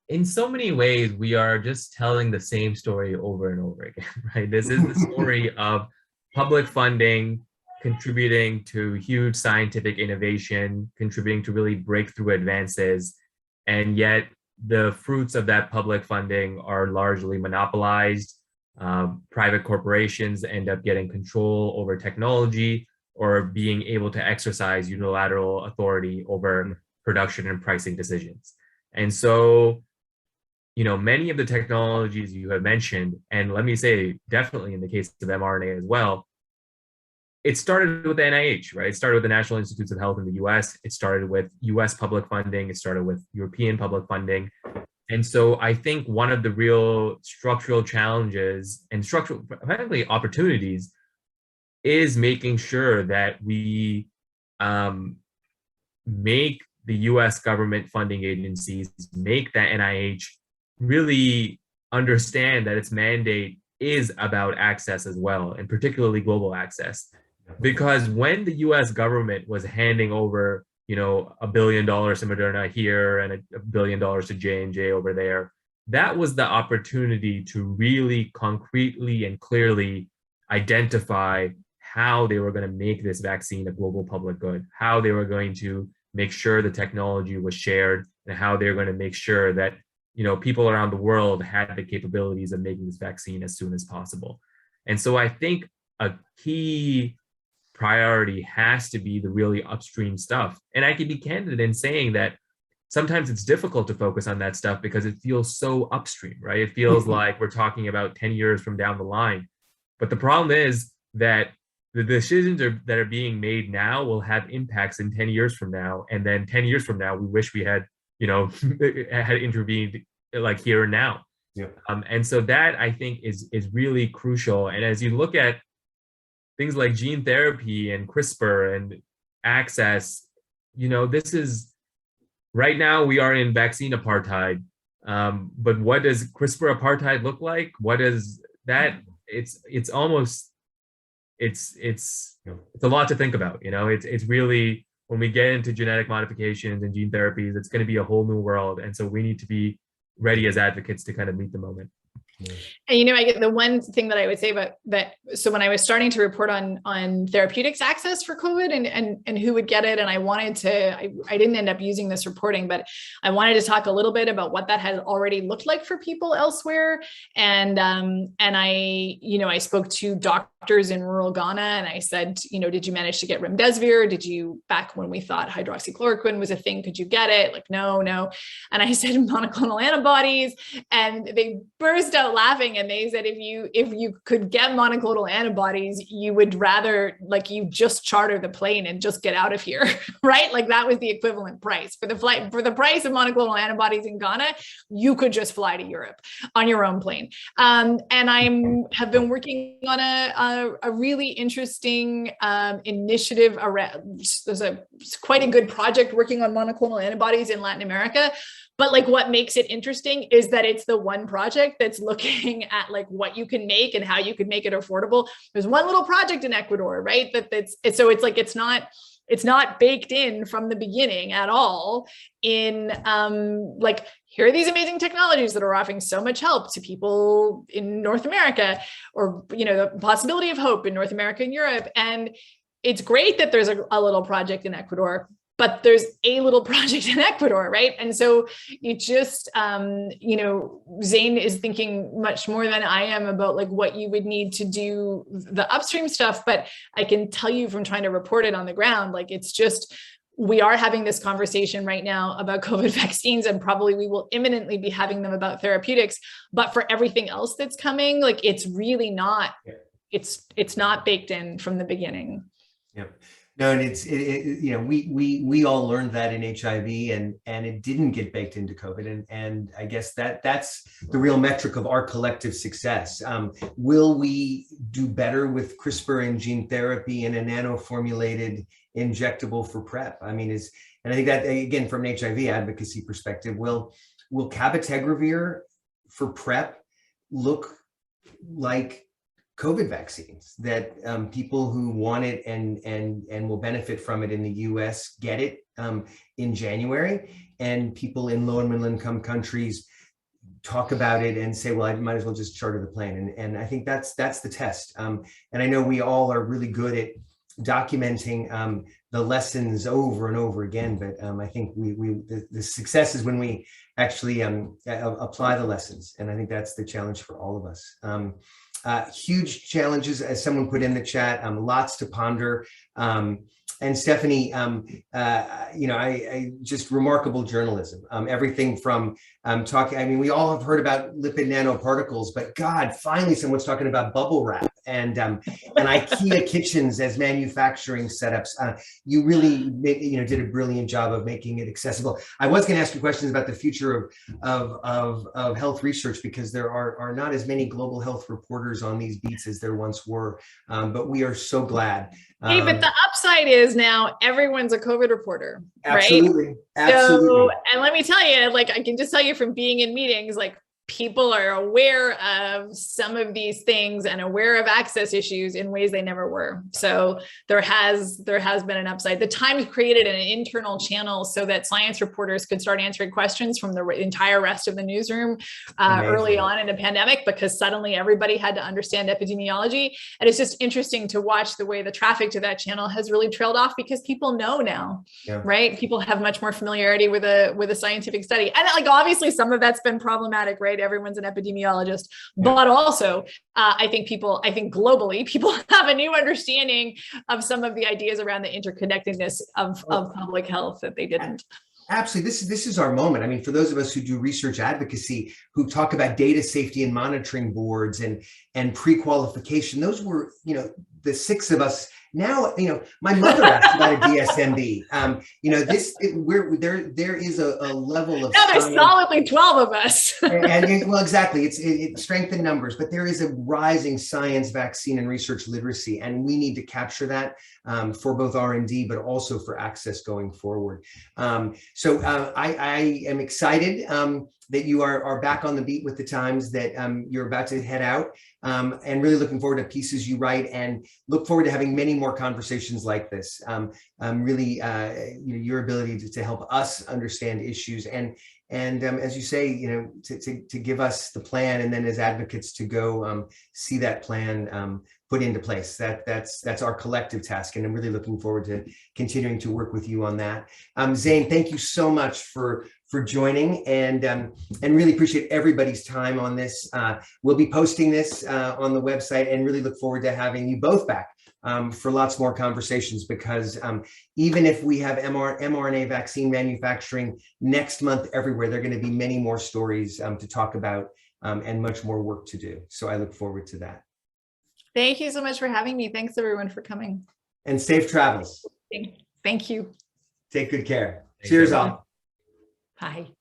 in so many ways, we are just telling the same story over and over again, right? This is the story of public funding contributing to huge scientific innovation, contributing to really breakthrough advances, and yet the fruits of that public funding are largely monopolized. Private corporations end up getting control over technology or being able to exercise unilateral authority over production and pricing decisions. And so, many of the technologies you have mentioned, and let me say, definitely in the case of mRNA as well, it started with the NIH, right? It started with the National Institutes of Health in the US. It started with US public funding. It started with European public funding. And so I think one of the real structural challenges and structural, frankly, opportunities is making sure that we make the US government funding agencies, make that NIH really understand that its mandate is about access as well, and particularly global access. Because when the US government was handing over, $1 billion to Moderna here and $1 billion to J&J over there, that was the opportunity to really concretely and clearly identify how they were going to make this vaccine a global public good, how they were going to make sure the technology was shared, and how they were going to make sure that people around the world had the capabilities of making this vaccine as soon as possible. And so I think a key priority has to be the really upstream stuff. And I can be candid in saying that sometimes it's difficult to focus on that stuff because it feels so upstream, right? It feels like we're talking about 10 years from down the line. But the problem is that the decisions that are being made now will have impacts in 10 years from now. And then 10 years from now, we wish we had, had intervened like here and now. Yeah. And so that I think is really crucial. And as you look at things like gene therapy and CRISPR and access, this is, right now we are in vaccine apartheid. But what does CRISPR apartheid look like? What is that? It's almost, it's a lot to think about. It's really, when we get into genetic modifications and gene therapies, it's going to be a whole new world. And so we need to be ready as advocates to kind of meet the moment. And I get the one thing that I would say about that. So when I was starting to report on therapeutics access for COVID and who would get it, and I didn't end up using this reporting, but I wanted to talk a little bit about what that had already looked like for people elsewhere. And I spoke to doctors in rural Ghana, and I said, did you manage to get remdesivir? Did you, back when we thought hydroxychloroquine was a thing, could you get it? Like, no. And I said monoclonal antibodies, and they burst out laughing, and they said if you could get monoclonal antibodies, you would rather, like, you just charter the plane and just get out of here, right? Like, that was the equivalent price for the flight. For the price of monoclonal antibodies in Ghana, you could just fly to Europe on your own plane. And I have been working on a really interesting initiative around. There's quite a good project working on monoclonal antibodies in Latin America. But like, what makes it interesting is that it's the one project that's looking at like what you can make and how you could make it affordable. There's one little project in Ecuador, right? It's not baked in from the beginning at all in like, here are these amazing technologies that are offering so much help to people in North America, or, the possibility of hope in North America and Europe. And it's great that there's a little project in Ecuador, but there's a little project in Ecuador, right? And so it just, Zane is thinking much more than I am about like what you would need to do the upstream stuff. But I can tell you from trying to report it on the ground, like, it's just, we are having this conversation right now about COVID vaccines, and probably we will imminently be having them about therapeutics. But for everything else that's coming, like, it's really not, it's not baked in from the beginning. Yeah. No, and we all learned that in HIV, and it didn't get baked into COVID, and I guess that's the real metric of our collective success. Will we do better with CRISPR and gene therapy and a nano-formulated injectable for PrEP? And I think that, again, from an HIV advocacy perspective, will cabotegravir for PrEP look like COVID vaccines, that people who want it and will benefit from it in the US get it in January, and people in low and middle income countries talk about it and say, well, I might as well just charter the plane. And I think that's the test. And I know we all are really good at documenting the lessons over and over again, but I think the success is when we actually apply the lessons. And I think that's the challenge for all of us. Huge challenges, as someone put in the chat, lots to ponder. And Stephanie, I just remarkable journalism. Everything from talking, we all have heard about lipid nanoparticles, but God, finally someone's talking about bubble wrap and IKEA kitchens as manufacturing setups. You really did a brilliant job of making it accessible. I was going to ask you questions about the future of health research, because there are not as many global health reporters on these beats as there once were, but we are so glad. Hey, but the upside is now everyone's a COVID reporter, right? Absolutely. Absolutely. So, and let me tell you, like, I can just tell you from being in meetings, like, people are aware of some of these things and aware of access issues in ways they never were. So there has been an upside. The Times created an internal channel so that science reporters could start answering questions from the entire rest of the newsroom early on in the pandemic, because suddenly everybody had to understand epidemiology. And it's just interesting to watch the way the traffic to that channel has really trailed off, because people know now, right? People have much more familiarity with a scientific study. And like, obviously some of that's been problematic, right? Everyone's an epidemiologist, but also I think globally, people have a new understanding of some of the ideas around the interconnectedness of public health that they didn't. Absolutely. This is our moment. I mean, for those of us who do research advocacy, who talk about data safety and monitoring boards and pre-qualification, those were, the six of us. Now, my mother asked about a DSMB. There is a level of. Now there's solidly 12 of us. Well, exactly. It's strength in numbers, but there is a rising science, vaccine, and research literacy, and we need to capture that for both R&D, but also for access going forward. So I am excited that you are back on the beat with the Times, that you're about to head out, and really looking forward to pieces you write, and look forward to having many more conversations like this. Really, your ability to help us understand issues, and as you say, to give us the plan, and then as advocates to go see that plan put into place. That's our collective task, and I'm really looking forward to continuing to work with you on that. Zane, thank you so much for joining, and really appreciate everybody's time on this. We'll be posting this on the website, and really look forward to having you both back for lots more conversations, because even if we have mRNA vaccine manufacturing next month everywhere, there are going to be many more stories to talk about, and much more work to do. So I look forward to that. Thank you so much for having me. Thanks everyone for coming. And safe travels. Thank you. Take good care. Thanks, Cheers everyone. all. Bye.